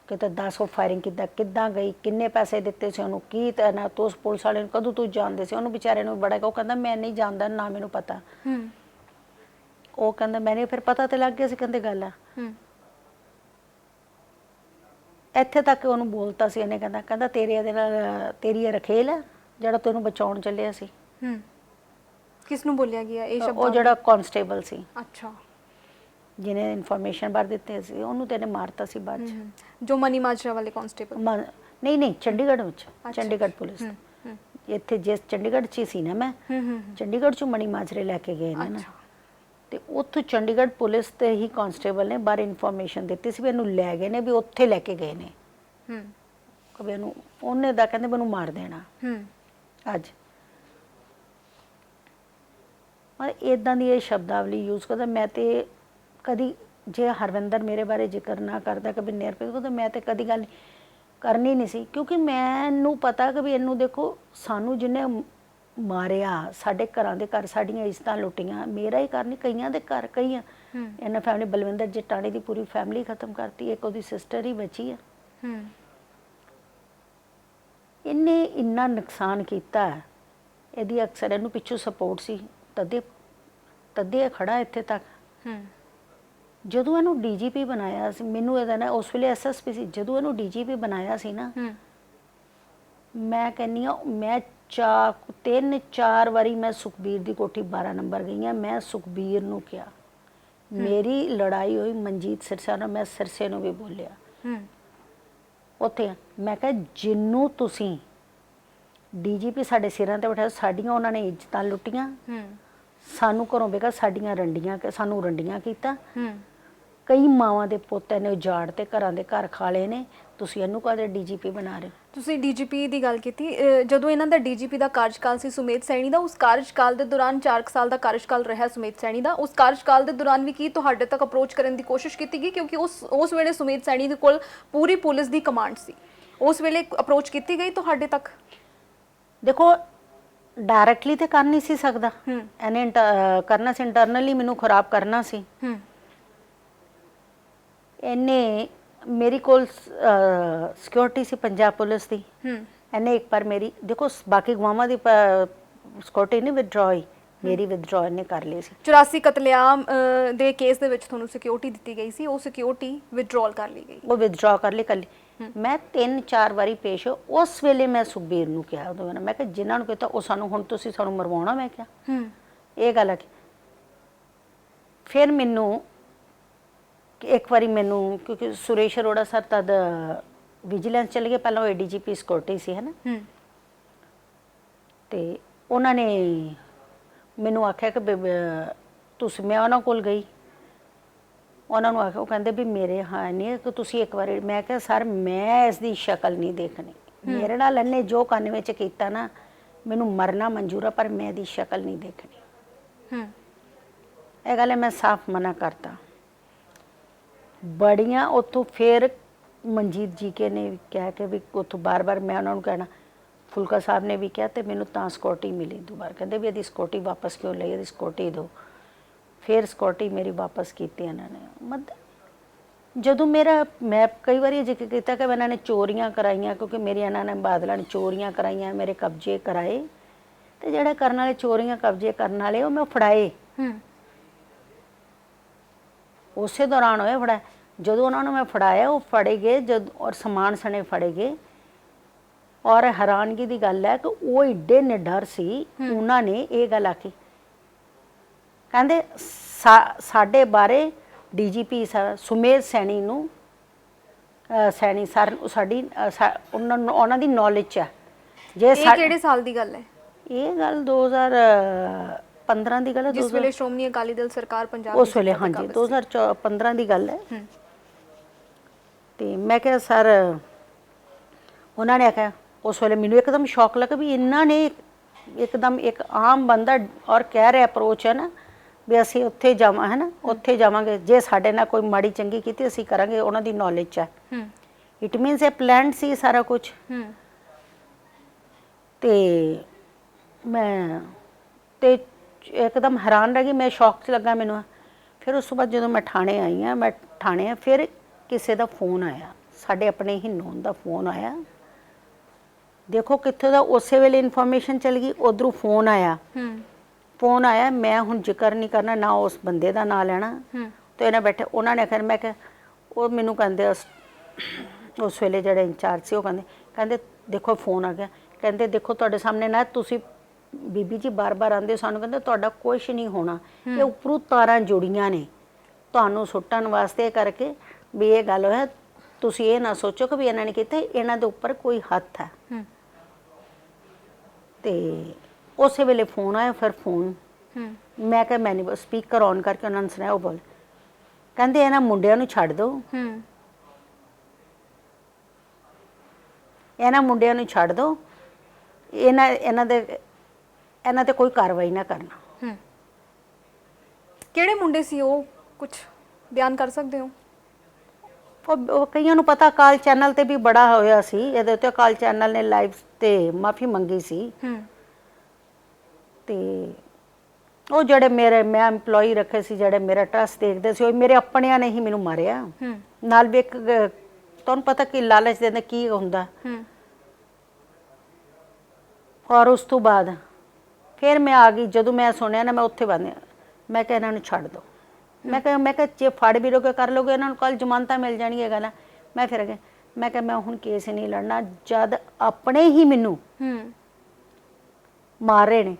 ਕਿਤੇ 10 ਫਾਇਰਿੰਗ ਕਿੱਦਾਂ ਗਈ, ਕਿੰਨੇ ਪੈਸੇ ਦਿੱਤੇ ਸੀ ਉਹਨੂੰ, ਕੀ ਨਾ ਤੂੰ ਪੁਲਿਸ ਵਾਲੇ ਨੂੰ ਕਦੋਂ ਤੂੰ ਜਾਣਦੇ ਸੀ, ਉਹਨੂੰ ਵਿਚਾਰੇ ਨੂੰ ਬੜਾ, ਉਹ ਕਹਿੰਦਾ ਮੈਂ ਨਹੀਂ ਜਾਣਦਾ ਨਾ ਮੈਨੂੰ ਪਤਾ। ਉਹ ਕਹਿੰਦਾ ਮੈਨੇ ਫਿਰ ਪਤਾ ਤੇ ਲੱਗ ਗਿਆ ਸੀ, ਕਹਿੰਦੇ ਗੱਲ ਆ ਇੱਥੇ ਤੱਕ ਉਹਨੂੰ ਬੋਲਤਾ ਸੀ ਇਹਨੇ, ਕਹਿੰਦਾ ਤੇਰੇ ਇਹਦੇ ਨਾਲ ਤੇਰੀ ਇਹ ਰਖੇਲ ਹੈ ਜਿਹੜਾ ਤੈਨੂੰ ਬਚਾਉਣ ਚੱਲਿਆ ਸੀ। ਕਿਸ ਨੂੰ ਬੋਲਿਆ ਗਿਆ ਇਹ ਸ਼ਬਦ? ਉਹ ਜਿਹੜਾ ਕਾਂਸਟੇਬਲ ਸੀ, ਅੱਛਾ, ਜਿਹਨੇ ਇਨਫੋਰਮੇਸ਼ਨ ਬਾਰ ਦਿੱਤੇ ਸੀ, ਉਹਨੂੰ ਤੇ ਇਹਨੇ ਮਾਰਤਾ ਸੀ ਬਾਅਦ ਚ। ਜੋ ਮਨੀ ਮਾਜਰਾ ਵਾਲੇ ਕਾਂਸਟੇਬਲ? ਨਹੀਂ ਚੰਡੀਗੜ੍ਹ ਵਿੱਚ, ਚੰਡੀਗੜ੍ਹ ਪੁਲਿਸ। ਇੱਥੇ ਜਿਸ ਚੰਡੀਗੜ੍ਹ ਚ ਹੀ ਸੀ ਨਾ ਮੈਂ, ਚੰਡੀਗੜ੍ਹ ਚੋਂ ਮਨੀ ਮਾਜਰੇ ਲੈ ਕੇ ਗਏ ਨੇ ਨਾ, ਤੇ ਉੱਥੋਂ ਚੰਡੀਗੜ੍ਹ ਪੁਲਿਸ ਤੇ ਹੀ ਕਾਂਸਟੇਬਲ ਨੇ ਬਾਹਰ ਇਨਫੋਰਮੇਸ਼ਨ ਦਿੱਤੀ ਸੀ ਵੀ ਇਹਨੂੰ ਲੈ ਗਏ ਨੇ, ਵੀ ਉੱਥੇ ਲੈ ਕੇ ਗਏ ਨੇ ਕਦੇ ਇਹਨੂੰ, ਉਹਨੇ ਦਾ ਕਹਿੰਦੇ ਮੈਨੂੰ ਮਾਰ ਦੇਣਾ ਅੱਜ। ਪਰ ਇਦਾਂ ਦੀ ਇਹ ਸ਼ਬਦਾਵਲੀ ਯੂਜ਼ ਕਰਦਾ। ਮੈਂ ਤੇ ਕਦੀ ਜੇ ਹਰਵਿੰਦਰ ਮੇਰੇ ਬਾਰੇ ਜ਼ਿਕਰ ਨਾ ਕਰਦਾ ਕभी ਨਿਰਪੇਖ, ਤਾਂ ਮੈਂ ਤੇ ਕਦੀ ਗੱਲ ਕਰਨੀ ਨਹੀਂ ਸੀ, ਕਿਉਂਕਿ ਮੈਨੂੰ ਪਤਾ ਕਿ ਵੀ ਇਹਨੂੰ ਦੇਖੋ ਸਾਨੂੰ ਜਿਹਨੇ ਮਾਰਿਆ, ਸਾਡੇ ਘਰਾਂ ਦੇ ਘਰ ਸਾਡੀਆਂ ਇੱਜ਼ਤਾਂ ਲੁੱਟੀਆਂ, ਮੇਰਾ ਹੀ ਘਰ ਨਹੀਂ ਕਈਆਂ ਦੇ ਘਰ, ਕਈਆਂ ਇਹਨਾਂ ਫੈਮਿਲੀ ਬਲਵਿੰਦਰ ਜਟਾਣੀ ਦੀ ਪੂਰੀ ਫੈਮਿਲੀ ਖਤਮ ਕਰਤੀ, ਇੱਕ ਉਹਦੀ ਸਿਸਟਰ ਹੀ ਬਚੀ ਆ। ਇਹਨੇ ਇੰਨਾ ਨੁਕਸਾਨ ਕੀਤਾ, ਇਹਦੀ ਅਕਸਰ ਇਹਨੂੰ ਪਿੱਛੋਂ ਸਪੋਰਟ ਸੀ, ਤਦੇ ਖੜਾ ਇੱਥੇ ਤੱਕ। ਜਦੋਂ ਇਹਨੂੰ ਡੀਜੀਪੀ ਬਣਾਇਆ ਸੀ, ਮੈਨੂੰ ਇਹਦਾ ਨਾ ਉਸ ਵੇਲੇ ਐਸਐਸਪੀ ਸੀ, ਜਦੋਂ ਇਹਨੂੰ ਡੀਜੀਪੀ ਬਣਾਇਆ ਸੀ ਨਾ, ਮੈਂ ਕਹਿੰਨੀ ਆ ਮੈਂ 3-4 ਵਾਰੀ ਮੈਂ ਸੁਖਬੀਰ ਦੀ ਕੋਠੀ 12 ਨੰਬਰ ਗਈ ਆ। ਮੈਂ ਸੁਖਬੀਰ ਨੂੰ ਕਿਹਾ, ਮੇਰੀ ਲੜਾਈ ਹੋਈ ਮਨਜੀਤ ਸਿਰਸਾ ਨਾਲ, ਮੈਂ ਸਿਰਸੇ ਨੂੰ ਵੀ ਬੋਲਿਆ ਉੱਥੇ, ਮੈਂ ਕਿਹਾ ਜਿਹਨੂੰ ਤੁਸੀਂ ਡੀਜੀਪੀ ਸਾਡੇ ਸਿਰਾਂ ਤੇ ਬਿਠਾਇਆ, ਸਾਡੀਆਂ ਉਹਨਾਂ ਨੇ ਇੱਜ਼ਤਾਂ ਲੁੱਟੀਆਂ, ਸਾਨੂੰ ਘਰੋਂ ਬੇਗਾ ਸਾਡੀਆਂ ਰੰਡੀਆਂ, ਸਾਨੂੰ ਰੰਡੀਆਂ ਕੀਤਾ, ਕਈ ਮਾਵਾਂ ਦੇ ਪੋਤੇ ਨੇ ਉਜਾੜ ਤੇ ਘਰਾਂ ਦੇ ਘਰ ਖਾ ਲਏ ਨੇ, ਤੁਸੀਂ ਇਹਨੂੰ ਕਾਹਦੇ ਡੀਜੀਪੀ ਬਣਾ ਰਹੇ? ਤੁਸੀਂ ਡੀਜੀਪੀ ਦੀ ਗੱਲ ਕੀਤੀ, ਜਦੋਂ ਇਹਨਾਂ ਦਾ ਡੀਜੀਪੀ ਦਾ ਕਾਰਜਕਾਲ ਸੀ ਸੁਮੇਧ ਸੈਣੀ ਦਾ, ਉਸ ਕਾਰਜਕਾਲ ਦੇ ਦੌਰਾਨ 4 ਸਾਲ ਦਾ ਕਾਰਜਕਾਲ ਰਿਹਾ ਸੁਮੇਧ ਸੈਣੀ ਦਾ, ਉਸ ਕਾਰਜਕਾਲ ਦੇ ਦੌਰਾਨ ਵੀ ਕੀ ਤੁਹਾਡੇ ਤੱਕ ਅਪਰੋਚ ਕਰਨ ਦੀ ਕੋਸ਼ਿਸ਼ ਕੀਤੀ ਗਈ? ਕਿਉਂਕਿ ਉਸ ਵੇਲੇ ਸੁਮੇਧ ਸੈਣੀ ਦੇ ਕੋਲ ਪੂਰੀ ਪੁਲਿਸ ਦੀ ਕਮਾਂਡ ਸੀ, ਉਸ ਵੇਲੇ ਅਪਰੋਚ ਕੀਤੀ ਗਈ ਤੁਹਾਡੇ ਤੱਕ? ਦੇਖੋ ਡਾਇਰੈਕਟਲੀ ਤੇ ਕਰ ਨਹੀਂ ਸੀ ਸਕਦਾ, ਇਹਨੇ ਕਰਨਾ ਸੀ ਇੰਟਰਨਲੀ, ਮੈਨੂੰ ਖਰਾਬ ਕਰਨਾ ਸੀ। ਇਹਨੇ ਮੇਰੀ ਕੋਲ ਸਿਕਿਉਰਿਟੀ ਸੀ ਪੰਜਾਬ ਪੁਲਿਸ ਦੀ, ਇਹਨੇ ਇੱਕ ਵਾਰ ਮੇਰੀ, ਦੇਖੋ ਬਾਕੀ ਗਵਾਵਾਂ ਦੀ ਸਿਕਿਉਰਿਟੀ ਨਹੀਂ ਵਿਦਡਰਾ ਹੋਈ, ਮੇਰੀ ਵਿਦਡਰਾ ਇਹਨੇ ਕਰ ਲਈ ਸੀ। 84 ਕਤਲੇਆਮ ਦੇ ਕੇਸ ਦੇ ਵਿੱਚ ਤੁਹਾਨੂੰ ਸਿਕਿਉਰਿਟੀ ਦਿੱਤੀ ਗਈ ਸੀ, ਉਹ ਸਿਕਿਉਰਿਟੀ ਵਿਦਡਰਾਲ ਕਰ ਲਈ ਗਈ? ਉਹ ਵਿਦਡਰਾ ਕਰ ਲਈ ਕੱਲੀ। ਮੈਂ 3-4 ਵਾਰੀ ਪੇਸ਼ ਹੋ, ਉਸ ਵੇਲੇ ਮੈਂ ਸੁਖਬੀਰ ਨੂੰ ਕਿਹਾ, ਉਦੋਂ ਮੈਂ ਕਿਹਾ ਜਿਨ੍ਹਾਂ ਨੂੰ ਕੀਤਾ ਉਹ ਸਾਨੂੰ, ਹੁਣ ਤੁਸੀਂ ਸਾਨੂੰ ਮਰਵਾਉਣਾ, ਮੈਂ ਕਿਹਾ ਇਹ ਗੱਲ ਆ। ਫਿਰ ਮੈਨੂੰ ਇੱਕ ਵਾਰੀ ਮੈਨੂੰ, ਕਿਉਂਕਿ ਸੁਰੇਸ਼ ਅਰੋੜਾ ਸਰ ਤਦ ਵਿਜੀਲੈਂਸ ਚਲੇ ਗਏ, ਪਹਿਲਾਂ ਉਹ ਏਡੀਜੀਪੀ ਸਿਕਿਉਰਿਟੀ ਸੀ, ਹੈ ਨਾ, ਤੇ ਉਹਨਾਂ ਨੇ ਮੈਨੂੰ ਆਖਿਆ ਕਿ ਤੁਸੀਂ, ਮੈਂ ਉਹਨਾਂ ਕੋਲ ਗਈ, ਉਹਨਾਂ ਨੂੰ ਆਖਿਆ, ਉਹ ਕਹਿੰਦੇ ਵੀ ਮੇਰੇ ਹਾਂ ਨਹੀਂ ਕਿ ਤੁਸੀਂ ਇੱਕ ਵਾਰੀ, ਮੈਂ ਕਿਹਾ ਸਰ ਮੈਂ ਇਸ ਦੀ ਸ਼ਕਲ ਨਹੀਂ ਦੇਖਣੀ, ਮੇਰੇ ਨਾਲ ਇਹਨੇ ਜੋ ਕੰਨ ਵਿੱਚ ਕੀਤਾ ਨਾ, ਮੈਨੂੰ ਮਰਨਾ ਮਨਜ਼ੂਰ ਆ, ਪਰ ਮੈਂ ਇਹਦੀ ਸ਼ਕਲ ਨਹੀਂ ਦੇਖਣੀ। ਇਹ ਗੱਲ ਮੈਂ ਸਾਫ਼ ਮਨਾ ਕਰਤਾ। ਬੜੀਆਂ ਉੱਥੋਂ ਫਿਰ ਮਨਜੀਤ ਜੀ ਕੇ ਨੇ ਕਿਹਾ ਕਿ ਵੀ ਉੱਥੋਂ ਬਾਰ-ਬਾਰ ਮੈਂ ਉਹਨਾਂ ਨੂੰ ਕਹਿਣਾ, ਫੁਲਕਾ ਸਾਹਿਬ ਨੇ ਵੀ ਕਿਹਾ, ਤੇ ਮੈਨੂੰ ਤਾਂ ਸਿਕਿਉਰਿਟੀ ਮਿਲੀ ਦੁਬਾਰਾ, ਕਹਿੰਦੇ ਵੀ ਇਹਦੀ ਸਿਕਿਉਰਿਟੀ ਵਾਪਸ ਕਿਉਂ ਲਈ, ਇਹਦੀ ਸਿਕਿਉਰਿਟੀ ਦਿਓ। ਫਿਰ ਸਿਕਿਉਰਿਟੀ ਮੇਰੀ ਵਾਪਸ ਕੀਤੀ ਇਹਨਾਂ ਨੇ। ਮਤਲਬ ਜਦੋਂ ਮੇਰਾ, ਮੈਂ ਕਈ ਵਾਰੀ ਜ਼ਿਕਰ ਕੀਤਾ ਕਿ ਇਹਨਾਂ ਨੇ ਚੋਰੀਆਂ ਕਰਾਈਆਂ, ਕਿਉਂਕਿ ਮੇਰੀ ਇਹਨਾਂ ਨੇ ਬਾਦਲਾਂ ਨੇ ਚੋਰੀਆਂ ਕਰਾਈਆਂ, ਮੇਰੇ ਕਬਜ਼ੇ ਕਰਾਏ, ਤੇ ਜਿਹੜੇ ਕਰਨ ਵਾਲੇ ਚੋਰੀਆਂ ਕਬਜ਼ੇ ਕਰਨ ਵਾਲੇ ਉਹ ਮੈਂ ਫੜਾਏ, ਉਸੇ ਦੌਰਾਨ ਹੋਏ ਫੜਾ। ਜਦੋਂ ਉਹਨਾਂ ਨੂੰ ਮੈਂ ਫੜਾਇਆ, ਉਹ ਫੜੇ ਗਏ ਜਦ, ਔਰ ਸਮਾਨ ਸਣੇ ਫੜੇ ਗਏ। ਔਰ ਹੈਰਾਨਗੀ ਦੀ ਗੱਲ ਹੈ ਕਿ ਉਹ ਏਡੇ ਨਿਡਰ ਸੀ, ਉਹਨਾਂ ਨੇ ਇਹ ਗੱਲ ਆਖੀ, ਕਹਿੰਦੇ ਸਾਡੇ ਬਾਰੇ ਡੀਜੀਪੀ ਸੁਮੇਧ ਸੈਣੀ ਨੂੰ, ਸੈਣੀ ਸਰ ਸਾਡੀ ਉਹਨਾਂ ਦੀ ਨੌਲੇਜ 'ਚ ਹੈ ਜੇ ਇਹ ਕਿਹੜੇ ਸਾਲ ਦੀ ਗੱਲ ਹੈ? ਇਹ ਗੱਲ 2015 ਦੀ ਗੱਲ ਹੈ। ਜਿਸ ਵੇਲੇ ਸ਼੍ਰੋਮਣੀ ਅਕਾਲੀ ਦਲ ਸਰਕਾਰ ਪੰਜਾਬ ਉਸ ਵੇਲੇ ਹਾਂਜੀ 2015 ਦੀ ਗੱਲ ਹੈ। ਤੇ ਮੈਂ ਕਿਹਾ ਸਰ, ਉਹਨਾਂ ਨੇ ਆਖਿਆ, ਉਸ ਵੇਲੇ ਮੈਨੂੰ ਇੱਕਦਮ ਸ਼ੌਕ ਲੱਗਾ ਵੀ ਇਹਨਾਂ ਨੇ ਇੱਕਦਮ ਇੱਕ ਆਮ ਬੰਦਾ ਔਰ ਕਹਿ ਰਿਹਾ ਅਪਰੋਚ ਹੈ ਨਾ ਵੀ ਅਸੀਂ ਉੱਥੇ ਜਾਵਾਂ, ਹੈ ਨਾ, ਉੱਥੇ ਜਾਵਾਂਗੇ, ਜੇ ਸਾਡੇ ਨਾਲ ਕੋਈ ਮਾੜੀ ਚੰਗੀ ਕੀਤੀ ਅਸੀਂ ਕਰਾਂਗੇ, ਉਹਨਾਂ ਦੀ ਨੌਲੇਜ 'ਚ ਹੈ। ਇਟ ਮੀਨਸ ਇਹ ਪਲਾਨ ਸੀ ਸਾਰਾ ਕੁਝ। ਤੇ ਮੈਂ ਤੇ ਇੱਕਦਮ ਹੈਰਾਨ ਰਹਿ ਗਈ, ਮੈਂ ਸ਼ੌਕ 'ਚ ਲੱਗਾ ਮੈਨੂੰ। ਫਿਰ ਉਸ ਤੋਂ ਬਾਅਦ ਜਦੋਂ ਮੈਂ ਥਾਣੇ ਆਈ ਹਾਂ, ਮੈਂ ਥਾਣੇ ਫਿਰ ਕਿਸੇ ਦਾ ਫੋਨ ਆਇਆ, ਸਾਡੇ ਆਪਣੇ ਹੀ ਨੋਨ ਦਾ ਫੋਨ ਆਇਆ। ਦੇਖੋ ਕਿੱਥੋਂ ਦਾ, ਉਸੇ ਵੇਲੇ ਇਨਫੋਰਮੇਸ਼ਨ ਚਲ ਗਈ, ਉੱਧਰੋਂ ਫੋਨ ਆਇਆ। ਮੈਂ ਹੁਣ ਜ਼ਿਕਰ ਨਹੀਂ ਕਰਨਾ, ਨਾ ਉਸ ਬੰਦੇ ਦਾ ਨਾਂ ਲੈਣਾ। ਤੇ ਇਹਨਾਂ ਬੈਠੇ, ਉਹਨਾਂ ਨੇ ਫਿਰ, ਮੈਂ ਕਿਹਾ, ਉਹ ਮੈਨੂੰ ਕਹਿੰਦੇ ਉਸ ਵੇਲੇ ਜਿਹੜੇ ਇੰਚਾਰਜ ਸੀ, ਉਹ ਕਹਿੰਦੇ ਦੇਖੋ ਫੋਨ ਆ ਗਿਆ, ਕਹਿੰਦੇ ਦੇਖੋ ਤੁਹਾਡੇ ਸਾਹਮਣੇ ਨਾ, ਤੁਸੀਂ ਬੀਬੀ ਜੀ ਬਾਰ-ਬਾਰ ਆਉਂਦੇ ਸਾਨੂੰ, ਕਹਿੰਦੇ ਤੁਹਾਡਾ ਕੁਛ ਨਹੀਂ ਹੋਣਾ, ਇਹ ਉੱਪਰੋਂ ਤਾਰਾਂ ਜੁੜੀਆਂ ਨੇ ਤੁਹਾਨੂੰ ਸੁੱਟਣ ਵਾਸਤੇ ਕਰਕੇ ਵੀ ਇਹ ਗੱਲ ਹੋਇਆ। ਤੁਸੀਂ ਇਹ ਨਾ ਸੋਚੋ ਕਿ ਵੀ ਇਹਨਾਂ ਨੇ ਕੀਤਾ, ਇਹਨਾਂ ਦੇ ਉੱਪਰ ਕੋਈ ਹੱਥ ਹੈ। ਤੇ ਉਸੇ ਵੇਲੇ ਫੋਨ ਆਇਆ। ਫਿਰ ਫੋਨ ਮੈਂ ਕਿਹਾ, ਮੈਂ ਨਹੀਂ, ਸਪੀਕਰ ਔਨ ਕਰਕੇ ਉਹਨਾਂ ਨੂੰ ਸੁਣਾਇਆ। ਉਹ ਬੋਲ, ਕਹਿੰਦੇ ਇਹਨਾਂ ਮੁੰਡਿਆਂ ਨੂੰ ਛੱਡ ਦਿਓ, ਇਹਨਾਂ ਮੁੰਡਿਆਂ ਨੂੰ ਛੱਡ ਦਿਓ, ਇਹਨਾਂ ਤੇ ਕੋਈ ਕਾਰਵਾਈ ਨਾ ਕਰਨਾ। ਕਿਹੜੇ ਮੁੰਡੇ ਸੀ ਉਹ, ਕੁਝ ਬਿਆਨ ਕਰ ਸਕਦੇ ਹੋ? ਉਹ ਕਈਆਂ ਨੂੰ ਪਤਾ, ਅਕਾਲ ਚੈਨਲ ਤੇ ਵੀ ਬੜਾ ਹੋਇਆ ਸੀ ਇਹਦੇ ਉੱਤੇ, ਅਕਾਲ ਚੈਨਲ ਨੇ ਲਾਈਵ ਤੇ ਮਾਫੀ ਮੰਗੀ ਸੀ। ਤੇ ਉਹ ਜਿਹੜੇ ਮੈਂ EMPLOYE ਰੱਖੇ ਸੀ, ਜਿਹੜੇ ਮੇਰਾ ਟਰਸਟ ਦੇਖਦੇ ਸੀ, ਉਹ ਮੇਰੇ ਆਪਣਿਆਂ ਨੇ ਹੀ ਮੈਨੂੰ ਮਾਰਿਆ। ਨਾਲ ਵੀ ਇੱਕ, ਤੁਹਾਨੂੰ ਪਤਾ ਕਿ ਲਾਲਚ ਦੇ ਕੀ ਹੁੰਦਾ। ਔਰ ਉਸ ਤੋਂ ਬਾਅਦ ਫਿਰ ਮੈਂ ਆ ਗਈ, ਜਦੋਂ ਮੈਂ ਸੁਣਿਆ ਨਾ, ਮੈਂ ਉੱਥੇ ਬੰਦ, ਮੈਂ ਕਿਹਾ ਇਹਨਾਂ ਨੂੰ ਛੱਡ ਦਿਓ। ਮੈਂ ਕਿਹਾ ਜੇ ਫੜ ਵੀ ਲੋਗੇ ਕਰ ਲੋਗੇ, ਇਹਨਾਂ ਨੂੰ ਕੱਲ ਜ਼ਮਾਨਤਾਂ ਮਿਲ ਜਾਣਗੀਆਂ। ਗੱਲ ਮੈਂ ਫਿਰ ਅੱਗੇ ਮੈਂ ਕਿਹਾ ਮੈਂ ਹੁਣ ਕੇਸ ਨਹੀਂ ਲੜਨਾ, ਜਦ ਆਪਣੇ ਹੀ ਮੈਨੂੰ ਮਾਰ ਰਹੇ ਨੇ।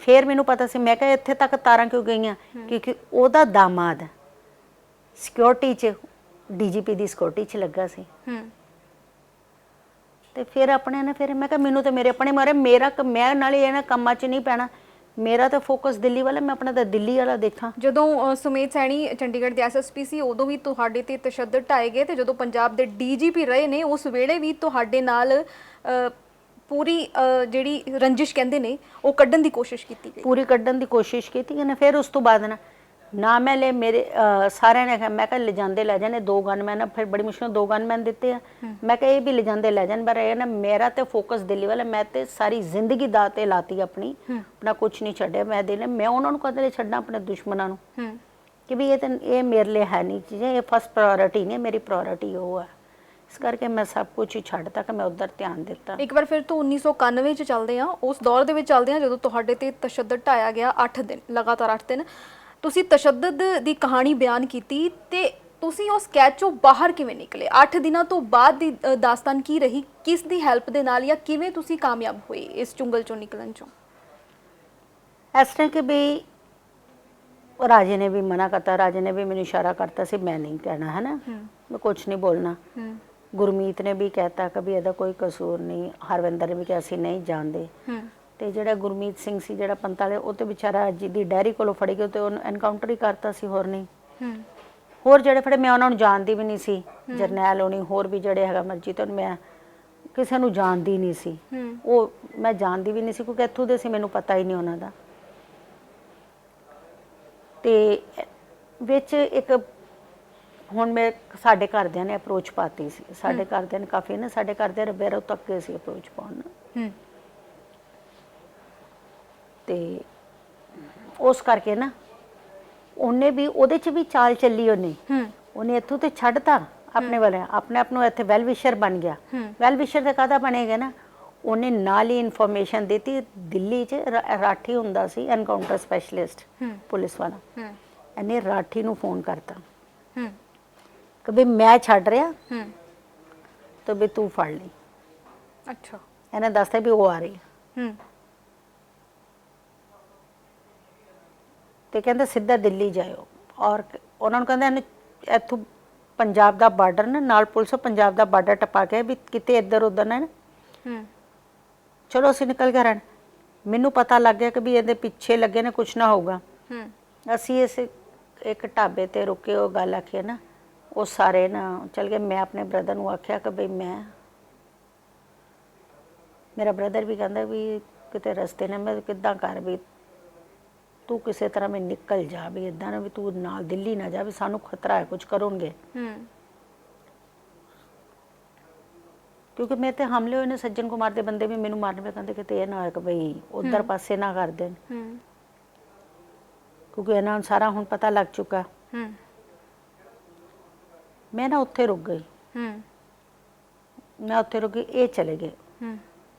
ਫਿਰ ਮੈਨੂੰ ਪਤਾ ਸੀ, ਮੈਂ ਕਿਹਾ ਇੱਥੇ ਤੱਕ ਤਾਰਾਂ ਕਿਉਂ ਗਈਆਂ, ਕਿਉਂਕਿ ਉਹਦਾ ਦਾਮਾਦ ਸਿਕਿਉਰਿਟੀ 'ਚ, DGP ਦੀ ਸਿਕਿਉਰਿਟੀ 'ਚ ਲੱਗਾ ਸੀ। ਤੇ ਫਿਰ ਆਪਣੇ ਨੇ, ਫਿਰ ਮੈਂ ਕਿਹਾ ਮੈਨੂੰ ਤਾਂ ਮੇਰੇ ਆਪਣੇ ਮਾਰੇ, ਮੈਂ ਨਾਲੇ ਇਹਨਾਂ ਕੰਮਾਂ 'ਚ ਨਹੀਂ ਪੈਣਾ, ਮੇਰਾ ਤਾਂ ਫੋਕਸ ਦਿੱਲੀ ਵਾਲਾ, ਮੈਂ ਆਪਣਾ ਤਾਂ ਦਿੱਲੀ ਵਾਲਾ ਦੇਖਾਂ। ਜਦੋਂ ਸੁਮੇਧ ਸੈਣੀ ਚੰਡੀਗੜ੍ਹ ਦੇ SSP ਸੀ, ਉਦੋਂ ਵੀ ਤੁਹਾਡੇ ਤੇ ਤਸ਼ੱਦਦ ਢਾਏ ਗਏ, ਤੇ ਜਦੋਂ ਪੰਜਾਬ ਦੇ DGP ਰਹੇ ਨੇ, ਉਸ ਵੇਲੇ ਵੀ ਤੁਹਾਡੇ ਨਾਲ ਪੂਰੀ ਜਿਹੜੀ ਰੰਜਿਸ਼ ਕਹਿੰਦੇ ਨੇ, ਉਹ ਕੱਢਣ ਦੀ ਕੋਸ਼ਿਸ਼ ਕੀਤੀ ਗਈ, ਪੂਰੀ ਕੱਢਣ ਦੀ ਕੋਸ਼ਿਸ਼ ਕੀਤੀ ਨੇ। ਫਿਰ ਉਸ ਤੋਂ ਬਾਅਦ ਨਾ ਮੈਂ ਲੈ, ਮੇਰੇ ਸਾਰਿਆਂ ਨੇ ਕਿਹਾ, ਮੈਂ ਕਿਹਾ ਲਿਜਾਂਦੇ ਲੈ ਜਾਣੇ 2 ਗਨਮੈਨ, ਫਿਰ ਬੜੀ ਮੁਸ਼ਕਿਲ 2 ਗਨਮੈਨ ਦਿੱਤੇ ਆ। ਮੈਂ ਕਿਹਾ ਇਹ ਵੀ ਲਿਜਾਂਦੇ ਲੈ ਜਾਣ, ਪਰ ਇਹ ਨਾ ਮੇਰਾ ਤੇ ਫੋਕਸ ਦਿੱਲੀ ਵਾਲਾ, ਮੈਂ ਤੇ ਸਾਰੀ ਜ਼ਿੰਦਗੀ ਦਾ ਤੇ ਲਾਤੀ ਆਪਣੀ, ਆਪਣਾ ਕੁਛ ਨਹੀਂ ਛੱਡਿਆ। ਮੈਂ ਉਹਨਾਂ ਨੂੰ ਕਦੇ ਛੱਡਾਂ, ਆਪਣੇ ਦੁਸ਼ਮਣਾਂ ਨੂੰ, ਕਿ ਵੀ ਇਹ ਮੇਰੇ ਲਈ ਹੈ ਨਹੀਂ ਚੀਜ਼ਾਂ, ਇਹ ਫਸਟ ਪ੍ਰਾਇੋਰਟੀ ਨਹੀਂ, ਮੇਰੀ ਪ੍ਰਾਇੋਰਟੀ ਉਹ ਹੈ। ਇਸ ਕਰਕੇ ਮੈਂ ਸਭ ਕੁਝ ਹੀ ਛੱਡਤਾ ਕਿ ਮੈਂ ਉੱਧਰ ਧਿਆਨ ਦਿੱਤਾ। ਇੱਕ ਵਾਰ ਫਿਰ ਤੋਂ 1991 ਚ ਚੱਲਦੇ ਆ, ਉਸ ਦੌਰ ਦੇ ਵਿੱਚ ਚੱਲਦੇ ਆ ਜਦੋਂ ਤੁਹਾਡੇ ਤੇ ਤਸ਼ੱਦਦ ਢਾਇਆ ਗਿਆ 8 ਦਿਨ, ਲਗਾਤਾਰ 8 ਦਿਨ ਤੁਸੀਂ ਤਸ਼ੱਦਦ ਦੀ ਕਹਾਣੀ ਬਿਆਨ ਕੀਤੀ, ਤੇ ਤੁਸੀਂ ਉਸ ਕੈਦ ਚੋਂ ਬਾਹਰ ਕਿਵੇਂ ਨਿਕਲੇ? 8 ਦਿਨਾਂ ਤੋਂ ਬਾਅਦ ਦੀ ਦਾਸਤਾਨ ਕੀ ਰਹੀ? ਕਿਸ ਦੀ ਹੈਲਪ ਦੇ ਨਾਲ, ਜਾਂ ਕਿਵੇਂ ਤੁਸੀਂ ਕਾਮਯਾਬ ਹੋਏ ਇਸ ਚੁੰਗਲ ਚੋਂ ਨਿਕਲਣ ਚੋਂ? ਇਸ ਤਰ੍ਹਾਂ ਕਿ ਵੀ ਰਾਜੇ ਨੇ ਵੀ ਮਨਾ ਕਰਤਾ, ਰਾਜੇ ਨੇ ਵੀ ਮੈਨੂੰ ਇਸ਼ਾਰਾ ਕਰਤਾ ਸੀ ਮੈਂ ਨਹੀਂ ਕਹਿਣਾ, ਹੈ ਨਾ, ਮੈਂ ਕੁਛ ਨਹੀਂ ਬੋਲਣਾ। ਗੁਰਮੀਤ ਨੇ ਵੀ ਕਹਿਤਾ ਕਿ ਵੀ ਇਹਦਾ ਕੋਈ ਕਸੂਰ ਨਹੀਂ, ਹਰਵਿੰਦਰ ਨੇ ਵੀ ਕਿਹਾ ਸੀ ਨਹੀਂ ਜਾਣਦੇ। ਤੇ ਜਿਹੜਾ ਗੁਰਮੀਤ ਸਿੰਘ ਸੀ, ਜਿਹੜਾ ਪੰਤਾਲੇ, ਉਹ ਤੇ ਵਿਚਾਰਾ ਜਿਹਦੀ ਡੈਰੀ ਕੋਲੋਂ ਫੜੀ ਗਈ, ਤੇ ਉਹਨੂੰ ਐਨਕਾਊਂਟਰ ਹੀ ਕਰਤਾ ਸੀ, ਹੋਰ ਨਹੀਂ। ਹੋਰ ਜਿਹੜੇ ਫੜੇ, ਮੈਂ ਉਹਨਾਂ ਨੂੰ ਜਾਣਦੀ ਵੀ ਨਹੀਂ ਸੀ, ਜਰਨੈਲ ਹੋਣੀ, ਹੋਰ ਵੀ ਜਿਹੜੇ ਹੈਗਾ ਮਰਜੀ, ਤੇ ਮੈਂ ਕਿਸੇ ਨੂੰ ਜਾਣਦੀ ਨਹੀਂ ਸੀ। ਉਹ ਮੈਂ ਜਾਣਦੀ ਵੀ ਨਹੀਂ ਸੀ, ਕਿਉਂਕਿ ਇੱਥੋਂ ਦੇ ਸੀ, ਮੈਨੂੰ ਪਤਾ ਹੀ ਨਹੀਂ ਉਹਨਾਂ ਦਾ। ਤੇ ਵਿੱਚ ਇੱਕ ਹੁਣ ਮੈਂ ਸਾਡੇ ਘਰਦਿਆਂ ਨੇ ਅਪਰੋਚ ਪਾਤੀ ਸੀ, ਸਾਡੇ ਘਰਦਿਆਂ ਨੇ ਕਾਫੀ ਨਾ, ਸਾਡੇ ਘਰਦਿਆਂ ਰਬੇਰੋਂ ਤੱਕ ਗਏ ਸੀ ਅਪਰੋਚ ਪਾਉਣ। ਤੇ ਉਸ ਕਰਕੇ ਨਾ ਉਹਨੇ ਵੀ, ਉਹਦੇ 'ਚ ਵੀ ਚਾਲ ਚੱਲੀ, ਉਹਨੇ ਇੱਥੋਂ ਤੇ ਛੱਡਤਾ ਆਪਣੇ ਵਾਲੇ, ਆਪਣੇ ਆਪ ਨੂੰ ਇੱਥੇ ਵੈਲ ਵਿਸ਼ਰ ਬਣ ਗਿਆ। ਵੈਲ ਵਿਸ਼ਰ ਦਾ ਕਾਹਦਾ ਬਣੇਗਾ ਨਾ, ਉਹਨੇ ਨਾਲ ਹੀ ਇਨਫੋਰਮੇਸ਼ਨ ਦਿੱਤੀ। ਦਿੱਲੀ 'ਚ ਰਾਠੀ ਹੁੰਦਾ ਸੀ ਐਨਕਾਊਂਟਰ ਸਪੈਸ਼ਲਿਸਟ ਪੁਲਿਸ ਵਾਲਾ, ਇਹਨੇ ਰਾਠੀ ਨੂੰ ਫੋਨ ਕਰਤਾ ਕਿ ਵੀ ਮੈਂ ਛੱਡ ਰਿਹਾ ਤੇ ਵੀ ਤੂੰ ਫੜ ਲਈ। ਅੱਛਾ, ਇਹਨੇ ਦੱਸਤਾ ਵੀ ਉਹ ਆ ਰਹੀ ਹੈ। ਤੇ ਕਹਿੰਦੇ ਸਿੱਧਾ ਦਿੱਲੀ ਜਾਇਓ, ਔਰ ਉਹਨਾਂ ਨੂੰ ਕਹਿੰਦਾ ਇਹਨੂੰ ਇੱਥੋਂ ਪੰਜਾਬ ਦਾ ਬਾਰਡਰ ਨਾ, ਨਾਲ ਪੁਲਿਸ ਪੰਜਾਬ ਦਾ ਬਾਰਡਰ ਟਪਾ ਕੇ ਵੀ ਕਿਤੇ ਇੱਧਰ ਉੱਧਰ ਨਾ ਚਲੋ ਅਸੀਂ ਨਿਕਲ ਕੇ ਰਹਿਣ। ਮੈਨੂੰ ਪਤਾ ਲੱਗ ਗਿਆ ਕਿ ਵੀ ਇਹਦੇ ਪਿੱਛੇ ਲੱਗੇ ਨੇ, ਕੁਛ ਨਾ ਹੋਊਗਾ। ਅਸੀਂ ਇਸ ਇੱਕ ਢਾਬੇ ਤੇ ਰੁਕੇ, ਉਹ ਗੱਲ ਆਖੀ ਨਾ, ਉਹ ਸਾਰੇ ਨਾ ਚਲ ਗਏ। ਮੈਂ ਆਪਣੇ ਬ੍ਰਦਰ ਨੂੰ ਆਖਿਆ ਕਿ ਬਈ ਮੇਰਾ ਬ੍ਰਦਰ ਵੀ ਕਹਿੰਦਾ ਵੀ ਕਿਤੇ ਰਸਤੇ ਨੇ, ਮੈਂ ਕਿੱਦਾਂ ਕਰ ਵੀ ਤੂੰ ਕਿਸੇ ਤਰ੍ਹਾਂ ਮੈਂ ਨਿਕਲ ਜਾ, ਵੀ ਇੱਦਾਂ ਨਾ ਵੀ ਤੂੰ ਨਾਲ ਦਿੱਲੀ ਨਾ ਜਾ, ਵੀ ਸਾਨੂੰ ਖਤਰਾ ਹੈ ਕੁਝ ਕਰਨਗੇ। ਕਿਉਂਕਿ ਮੇਰੇ ਤੇ ਹਮਲੇ ਹੋਏ ਨੇ ਸੱਜਣ ਕੁਮਾਰ ਦੇ ਬੰਦੇ ਵੀ ਮੈਨੂੰ ਮਾਰਨ ਪਏ, ਕਹਿੰਦੇ ਕਿਤੇ ਇਹ ਨਾ ਹੋਏ ਕਿ ਬਈ ਉਧਰ ਪਾਸੇ ਨਾ ਕਰ ਦੇਣ, ਕਿਉਂਕਿ ਇਹਨਾਂ ਨੂੰ ਸਾਰਾ ਹੁਣ ਪਤਾ ਲੱਗ ਚੁੱਕਾ। ਮੈਂ ਨਾ ਉੱਥੇ ਰੁਕ ਗਈ, ਮੈਂ ਉੱਥੇ ਰੁਕ ਗਈ, ਇਹ ਚਲੇ ਗਏ।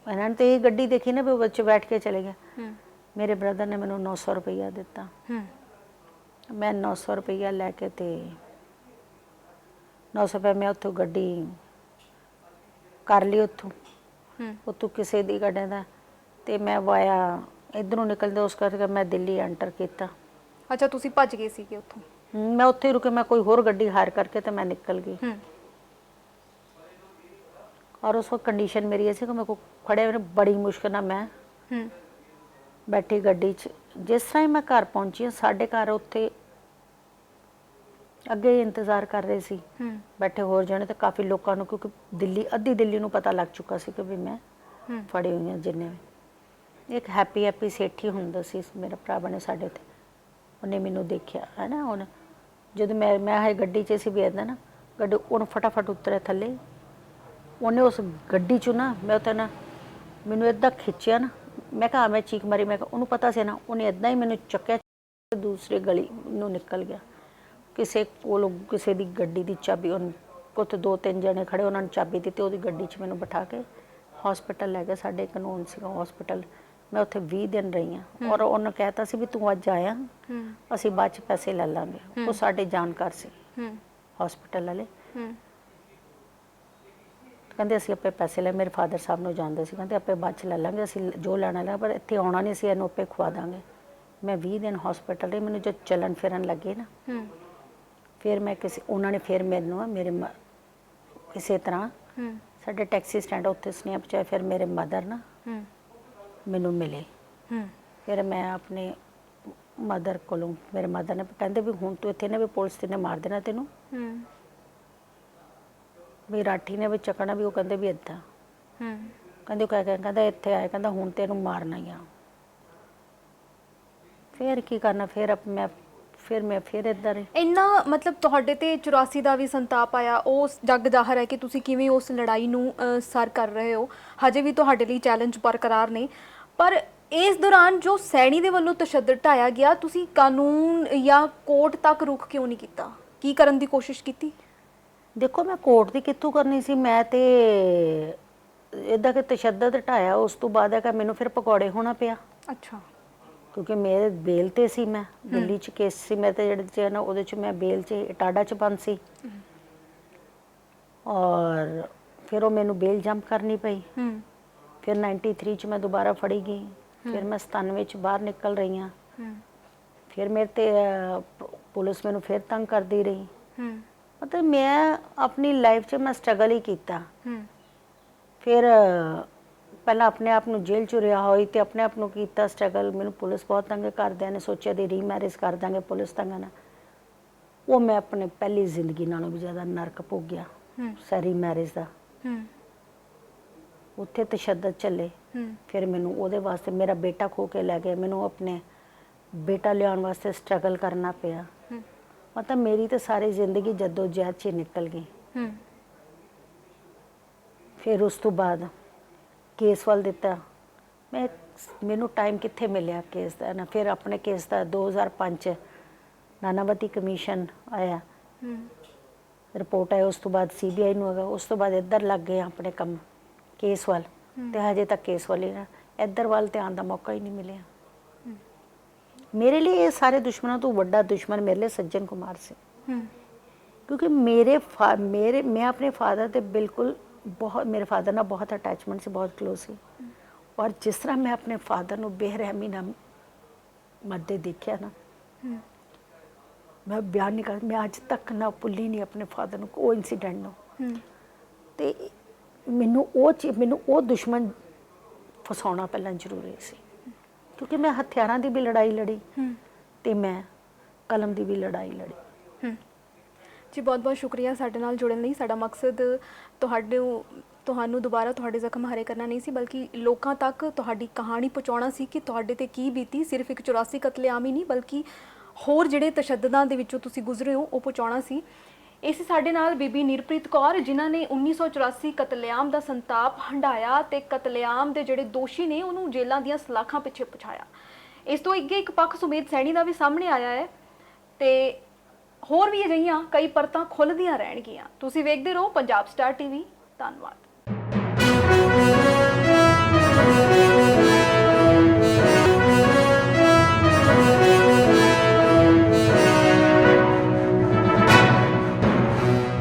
ਇਹਨਾਂ ਨੇ ਤੇ ਇਹ ਗੱਡੀ ਦੇਖੀ ਨਾ ਵੀ ਉਹ ਬੱਚੇ ਬੈਠ ਕੇ ਚਲੇ ਗਏ। ਮੇਰੇ ਬ੍ਰਦਰ ਨੇ ਮੈਨੂੰ 900 ਰੁਪਈਆ ਦਿੱਤਾ। ਮੈਂ 900 ਰੁਪਈਆ ਲੈ ਕੇ ਤੇ 900 ਰੁਪਏ ਮੈਂ ਉੱਥੋਂ ਗੱਡੀ ਕਰ ਲਈ, ਉੱਥੋਂ ਕਿਸੇ ਦੀ ਗੱਡੇ ਦਾ, ਤੇ ਮੈਂ ਵਾਇਆ ਇੱਧਰੋਂ ਨਿਕਲਦੇ ਉਸ ਕਰਕੇ ਮੈਂ ਦਿੱਲੀ ਐਂਟਰ ਕੀਤਾ। ਅੱਛਾ, ਤੁਸੀਂ ਭੱਜ ਗਏ ਸੀਗੇ ਉੱਥੋਂ? ਮੈਂ ਉੱਥੇ ਰੁਕੇ, ਮੈਂ ਕੋਈ ਹੋਰ ਗੱਡੀ ਹਾਇਰ ਕਰਕੇ ਤੇ ਮੈਂ ਨਿਕਲ ਗਈ। ਔਰ ਉਸ ਵਕਤ ਕੰਡੀਸ਼ਨ ਮੇਰੀ ਇਹ ਸੀ ਕਿ ਮੇਰੇ ਕੋਲ ਖੜੇ ਹੋਏ ਬੜੀ ਮੁਸ਼ਕਿਲ ਨਾਲ ਮੈਂ ਬੈਠੀ ਗੱਡੀ 'ਚ। ਜਿਸ ਤਰ੍ਹਾਂ ਹੀ ਮੈਂ ਘਰ ਪਹੁੰਚੀ ਹਾਂ, ਸਾਡੇ ਘਰ ਉੱਥੇ ਅੱਗੇ ਹੀ ਇੰਤਜ਼ਾਰ ਕਰ ਰਹੇ ਸੀ ਬੈਠੇ ਹੋਰ ਜਣੇ, ਤੇ ਕਾਫੀ ਲੋਕਾਂ ਨੂੰ, ਕਿਉਂਕਿ ਦਿੱਲੀ ਅੱਧੀ ਦਿੱਲੀ ਨੂੰ ਪਤਾ ਲੱਗ ਚੁੱਕਾ ਸੀ ਕਿ ਵੀ ਮੈਂ ਫੜੀ ਹੋਈ ਹਾਂ। ਜਿੰਨੇ ਵੀ ਇੱਕ ਹੈਪੀ ਸੇਠੀ ਹੁੰਦਾ ਸੀ, ਮੇਰਾ ਭਰਾ ਬਣੇ ਸਾਡੇ ਉੱਥੇ, ਉਹਨੇ ਮੈਨੂੰ ਦੇਖਿਆ ਹੈ ਨਾ। ਹੁਣ ਜਦੋਂ ਮੈਂ ਹੈ ਗੱਡੀ 'ਚ ਸੀ ਵੀ ਇੱਦਾਂ ਨਾ, ਗੱਡੀ ਉਹਨੂੰ ਫਟਾਫਟ ਉਤਰਿਆ ਥੱਲੇ। ਉਹਨੇ ਉਸ ਗੱਡੀ 'ਚੋਂ ਨਾ, ਮੈਂ ਉੱਥੇ ਨਾ ਮੈਨੂੰ ਇੱਦਾਂ ਖਿੱਚਿਆ ਨਾ, ਮੈਂ ਕਿਹਾ ਮੈਂ ਚੀਕ ਮਾਰੀ। ਮੈਂ ਕਿਹਾ ਉਹਨੂੰ ਪਤਾ ਸੀ ਨਾ, ਉਹਨੇ ਇੱਦਾਂ ਹੀ ਮੈਨੂੰ ਚੱਕਿਆ, ਦੂਸਰੀ ਗਲੀ ਨੂੰ ਨਿਕਲ ਗਿਆ। ਕਿਸੇ ਕੋਲ ਕਿਸੇ ਦੀ ਗੱਡੀ ਦੀ ਚਾਬੀ, ਉੱਥੇ 2-3 ਜਣੇ ਖੜੇ, ਉਹਨਾਂ ਨੇ ਚਾਬੀ ਦਿੱਤੀ, ਉਹਦੀ ਗੱਡੀ 'ਚ ਮੈਨੂੰ ਬਿਠਾ ਕੇ ਹੌਸਪੀਟਲ ਲੈ ਗਏ। ਸਾਡੇ ਕਾਨੂੰਨ ਸੀਗਾ ਹੌਸਪੀਟਲ, ਮੈਂ ਉੱਥੇ 20 ਦਿਨ ਰਹੀ ਹਾਂ। ਔਰ ਉਹਨੇ ਕਹਿਤਾ ਸੀ ਵੀ ਤੂੰ ਅੱਜ ਆਇਆ, ਅਸੀਂ ਬਾਅਦ 'ਚ ਪੈਸੇ ਲੈ ਲਾਂਗੇ। ਉਹ ਸਾਡੇ ਜਾਣਕਾਰ ਸੀ ਹੌਸਪੀਟਲ ਵਾਲੇ, ਕਹਿੰਦੇ ਅਸੀਂ ਆਪੇ ਪੈਸੇ ਲੈ, ਮੇਰੇ ਫਾਦਰ ਸਾਹਿਬ ਨੂੰ ਜਾਣਦੇ ਸੀ, ਕਹਿੰਦੇ ਆਪੇ ਬਾਅਦ 'ਚ ਲੈ ਲਾਂਗੇ, ਅਸੀਂ ਜੋ ਲੈਣਾ ਲੈ, ਪਰ ਇੱਥੇ ਆਉਣਾ ਨਹੀਂ ਸੀ, ਇਹਨੂੰ ਆਪੇ ਖਵਾ ਦਾਂਗੇ। ਮੈਂ 20 ਦਿਨ ਹੌਸਪੀਟਲ ਰਹੀ। ਮੈਨੂੰ ਜਦ ਚੱਲਣ ਫਿਰਨ ਲੱਗੇ ਨਾ, ਫਿਰ ਮੈਂ ਉਹਨਾਂ ਨੇ ਫਿਰ ਮੈਨੂੰ ਕਿਸੇ ਤਰ੍ਹਾਂ ਸਾਡੇ ਟੈਕਸੀ ਸਟੈਂਡ ਉੱਥੇ ਸੁਨੇਹਾ ਪਹੁੰਚਾਇਆ। ਫਿਰ ਮੇਰੇ ਮਦਰ ਨਾ ਮੈਨੂੰ ਮਿਲੇ। ਫਿਰ ਮੈਂ ਆਪਣੇ ਮਦਰ ਕੋਲੋਂ, ਮੇਰੇ ਮਦਰ ਨੇ ਕਹਿੰਦੇ ਵੀ ਹੁਣ ਤੂੰ ਇੱਥੇ ਨਾ ਵੀ ਪੁਲਿਸ ਤੇ ਨੇ ਮਾਰ ਦੇਣਾ ਤੈਨੂੰ, ਵੀ ਰਾਠੀ ਨੇ ਵੀ ਚੱਕਣਾ ਵੀ। ਉਹ ਕਹਿੰਦੇ ਵੀ ਇੱਦਾਂ, ਕਹਿੰਦੇ ਉਹ ਕਹਿੰਦਾ ਇੱਥੇ ਆਏ, ਕਹਿੰਦਾ ਹੁਣ ਤੈਨੂੰ ਮਾਰਨਾ ਹੀ ਆ। ਫਿਰ ਕੀ ਕਰਨਾ, ਫਿਰ ਇੱਦਾਂ ਰਹੀ। ਇੰਨਾ ਮਤਲਬ ਤੁਹਾਡੇ ਤੇ 84 ਦਾ ਵੀ ਸੰਤਾਪ ਆਇਆ, ਉਸ ਜੱਗ ਜ਼ਾਹਰ ਹੈ ਕਿ ਤੁਸੀਂ ਕਿਵੇਂ ਉਸ ਲੜਾਈ ਨੂੰ ਸਰ ਕਰ ਰਹੇ ਹੋ। ਹਜੇ ਵੀ ਤੁਹਾਡੇ ਲਈ ਚੈਲੰਜ ਬਰਕਰਾਰ ਨੇ, ਪਰ ਇਸ ਦੌਰਾਨ ਜੋ ਸੈਣੀ ਦੇ ਵੱਲੋਂ ਤਸ਼ੱਦਦ ਢਾਇਆ ਗਿਆ, ਤੁਸੀਂ ਕਾਨੂੰਨ ਜਾਂ ਕੋਰਟ ਤੱਕ ਰੁਖ ਕਿਉਂ ਨਹੀਂ ਕੀਤਾ? ਕੀ ਕਰਨ ਦੀ ਕੋਸ਼ਿਸ਼ ਕੀਤੀ? ਦੇਖੋ, ਮੈਂ ਕੋਰਟ ਦੀ ਕਿੱਥੋਂ ਕਰਨੀ ਸੀ, ਮੈਂ ਤੇ ਇੱਦਾਂ ਕਿ ਤਸ਼ੱਦਦ ਢਾਇਆ, ਉਸ ਤੋਂ ਬਾਅਦ ਹੈ ਕਿ ਮੈਨੂੰ ਫਿਰ ਪਕੌੜੇ ਹੋਣਾ ਪਿਆ। ਅੱਛਾ। ਕਿਉਂਕਿ ਮੇਰੇ ਬੇਲ ਤੇ ਸੀ, ਮੈਂ ਦਿੱਲੀ 'ਚ ਕੇਸ ਸੀ ਮੇਰੇ ਤੇ ਜਿਹੜੇ 'ਚ ਨਾ, ਉਹਦੇ 'ਚ ਮੈਂ ਬੇਲ 'ਚ ਇਟਾਡਾ 'ਚ ਬੰਦ ਸੀ। ਔਰ ਫਿਰ ਉਹ ਮੈਨੂੰ ਬੇਲ ਜੰਪ ਕਰਨੀ ਪਈ। ਫਿਰ 93 'ਚ ਮੈਂ ਦੁਬਾਰਾ ਫੜੀ ਗਈ। ਫਿਰ ਮੈਂ 97 'ਚ ਬਾਹਰ ਨਿਕਲ ਰਹੀ ਹਾਂ। ਫਿਰ ਮੇਰੇ ਤੇ ਪੁਲਿਸ ਮੈਨੂੰ ਫਿਰ ਤੰਗ ਕਰਦੀ ਰਹੀ। ਮਤਲਬ ਮੈਂ ਆਪਣੀ ਲਾਈਫ 'ਚ ਮੈਂ ਸਟਰਗਲ ਹੀ ਕੀਤਾ। ਫਿਰ ਪਹਿਲਾਂ ਆਪਣੇ ਆਪ ਨੂੰ ਜੇਲ੍ਹ 'ਚ ਰਿਹਾ ਹੋਈ ਤੇ ਆਪਣੇ ਆਪ ਨੂੰ ਕੀਤਾ ਸਟਰਗਲ। ਮੈਨੂੰ ਪੁਲਿਸ ਬਹੁਤ ਤੰਗ ਕਰਦਿਆਂ ਨੇ, ਸੋਚਿਆ ਦੀ ਰੀਮੈਰਿਜ ਕਰ ਦਾਂਗੇ ਪੁਲਿਸ ਤੰਗ ਨਾਲ। ਉਹ ਮੈਂ ਆਪਣੇ ਪਹਿਲੀ ਜ਼ਿੰਦਗੀ ਨਾਲੋਂ ਵੀ ਜ਼ਿਆਦਾ ਨਰਕ ਭੋਗਿਆ ਸਾਰੀ ਮੈਰਿਜ ਦਾ। ਉੱਥੇ ਤਸ਼ੱਦਦ ਚੱਲੇ। ਫਿਰ ਮੈਨੂੰ ਉਹਦੇ ਵਾਸਤੇ ਮੇਰਾ ਬੇਟਾ ਖੋ ਕੇ ਲੈ ਗਏ, ਮੈਨੂੰ ਆਪਣੇ ਬੇਟਾ ਲਿਆਉਣ ਵਾਸਤੇ ਸਟਰਗਲ ਕਰਨਾ ਪਿਆ। ਮਤਲਬ ਮੇਰੀ ਤਾਂ ਸਾਰੀ ਜ਼ਿੰਦਗੀ ਜੱਦੋ ਜਹਿਦ 'ਚ ਨਿਕਲ ਗਈ। ਫਿਰ ਉਸ ਤੋਂ ਬਾਅਦ ਕੇਸ ਵੱਲ ਦਿੱਤਾ, ਮੈਨੂੰ ਟਾਈਮ ਕਿੱਥੇ ਮਿਲਿਆ ਕੇਸ ਦਾ ਨਾ। ਫਿਰ ਆਪਣੇ ਕੇਸ ਦਾ 2005 'ਚ ਨਾਨਾਵਤੀ ਕਮਿਸ਼ਨ ਆਇਆ, ਰਿਪੋਰਟ ਆਈ, ਉਸ ਤੋਂ ਬਾਅਦ CBI ਨੂੰ ਹੈਗਾ, ਉਸ ਤੋਂ ਬਾਅਦ ਇੱਧਰ ਲੱਗ ਗਏ ਆਪਣੇ ਕੰਮ ਕੇਸ ਵੱਲ। ਤੇ ਹਜੇ ਤੱਕ ਕੇਸ ਵੱਲ ਹੀ ਨਾ, ਇੱਧਰ ਵੱਲ ਧਿਆਨ ਦਾ ਮੌਕਾ ਹੀ ਨਹੀਂ ਮਿਲਿਆ। ਮੇਰੇ ਲਈ ਇਹ ਸਾਰੇ ਦੁਸ਼ਮਣਾਂ ਤੋਂ ਵੱਡਾ ਦੁਸ਼ਮਣ ਮੇਰੇ ਲਈ ਸੱਜਣ ਕੁਮਾਰ ਸੀ। ਕਿਉਂਕਿ ਮੈਂ ਆਪਣੇ ਫਾਦਰ ਦੇ ਬਿਲਕੁਲ ਬਹੁਤ, ਮੇਰੇ ਫਾਦਰ ਨਾਲ ਬਹੁਤ ਅਟੈਚਮੈਂਟ ਸੀ, ਬਹੁਤ ਕਲੋਜ਼ ਸੀ। ਔਰ ਜਿਸ ਤਰ੍ਹਾਂ ਮੈਂ ਆਪਣੇ ਫਾਦਰ ਨੂੰ ਬੇਰਹਿਮੀ ਨਾਲ ਮਰਦੇ ਦੇਖਿਆ ਨਾ, ਮੈਂ ਬਿਆਨ ਨਹੀਂ ਕਰ, ਮੈਂ ਅੱਜ ਤੱਕ ਨਾ ਭੁੱਲੀ ਨਹੀਂ ਆਪਣੇ ਫਾਦਰ ਨੂੰ, ਕੋਈ ਇੰਸੀਡੈਂਟ ਨੂੰ। ਤੇ ਮੈਨੂੰ ਉਹ ਦੁਸ਼ਮਣ ਫਸਾਉਣਾ ਪਹਿਲਾਂ ਜ਼ਰੂਰੀ ਸੀ, ਕਿਉਂਕਿ ਮੈਂ ਹਥਿਆਰਾਂ ਦੀ ਵੀ ਲੜਾਈ ਲੜੀ ਤੇ ਮੈਂ ਕਲਮ ਦੀ ਵੀ ਲੜਾਈ ਲੜੀ। ਜੀ ਬਹੁਤ ਬਹੁਤ ਸ਼ੁਕਰੀਆ ਸਾਡੇ ਨਾਲ ਜੁੜਨ ਲਈ। ਸਾਡਾ ਮਕਸਦ ਤੁਹਾਨੂੰ ਦੁਬਾਰਾ ਤੁਹਾਡੇ ਜ਼ਖਮ ਹਰੇ ਕਰਨਾ ਨਹੀਂ ਸੀ, ਬਲਕਿ ਲੋਕਾਂ ਤੱਕ ਤੁਹਾਡੀ ਕਹਾਣੀ ਪਹੁੰਚਾਉਣਾ ਸੀ ਕਿ ਤੁਹਾਡੇ ਤੇ ਕੀ ਬੀਤੀ। ਸਿਰਫ ਇੱਕ 84 ਕਤਲੇਆਮ ਹੀ ਨਹੀਂ, ਬਲਕਿ ਹੋਰ ਜਿਹੜੇ ਤਸ਼ੱਦਦਾਂ ਦੇ ਵਿੱਚੋਂ ਤੁਸੀਂ ਗੁਜ਼ਰੇ ਹੋ ਉਹ ਪਹੁੰਚਾਉਣਾ ਸੀ। ਇਸ ਸਾਡੇ ਨਾਲ ਬੀਬੀ ਨਿਰਪ੍ਰੀਤ ਕੌਰ, ਜਿਨ੍ਹਾਂ ਨੇ 1984 ਕਤਲੇਆਮ ਦਾ ਸੰਤਾਪ ਹੰਢਾਇਆ ਤੇ ਕਤਲੇਆਮ ਦੇ ਜਿਹੜੇ ਦੋਸ਼ੀ ਨੇ ਉਹਨੂੰ ਜੇਲ੍ਹਾਂ ਦੀਆਂ ਸਲਾਖਾਂ ਪਿੱਛੇ ਪਹੁੰਚਾਇਆ। ਇਸ ਤੋਂ ਅੱਗੇ ਇੱਕ ਪੱਖ ਸੁਮੇਧ ਸੈਣੀ ਦਾ ਵੀ ਸਾਹਮਣੇ ਆਇਆ ਹੈ ਤੇ ਹੋਰ ਵੀ ਅਜਿਹੀਆਂ ਕਈ ਪਰਤਾਂ ਖੁੱਲ੍ਹਦੀਆਂ ਰਹਿਣਗੀਆਂ। ਤੁਸੀਂ ਵੇਖਦੇ ਰਹੋ ਪੰਜਾਬ ਸਟਾਰ ਟੀਵੀ। ਧੰਨਵਾਦ।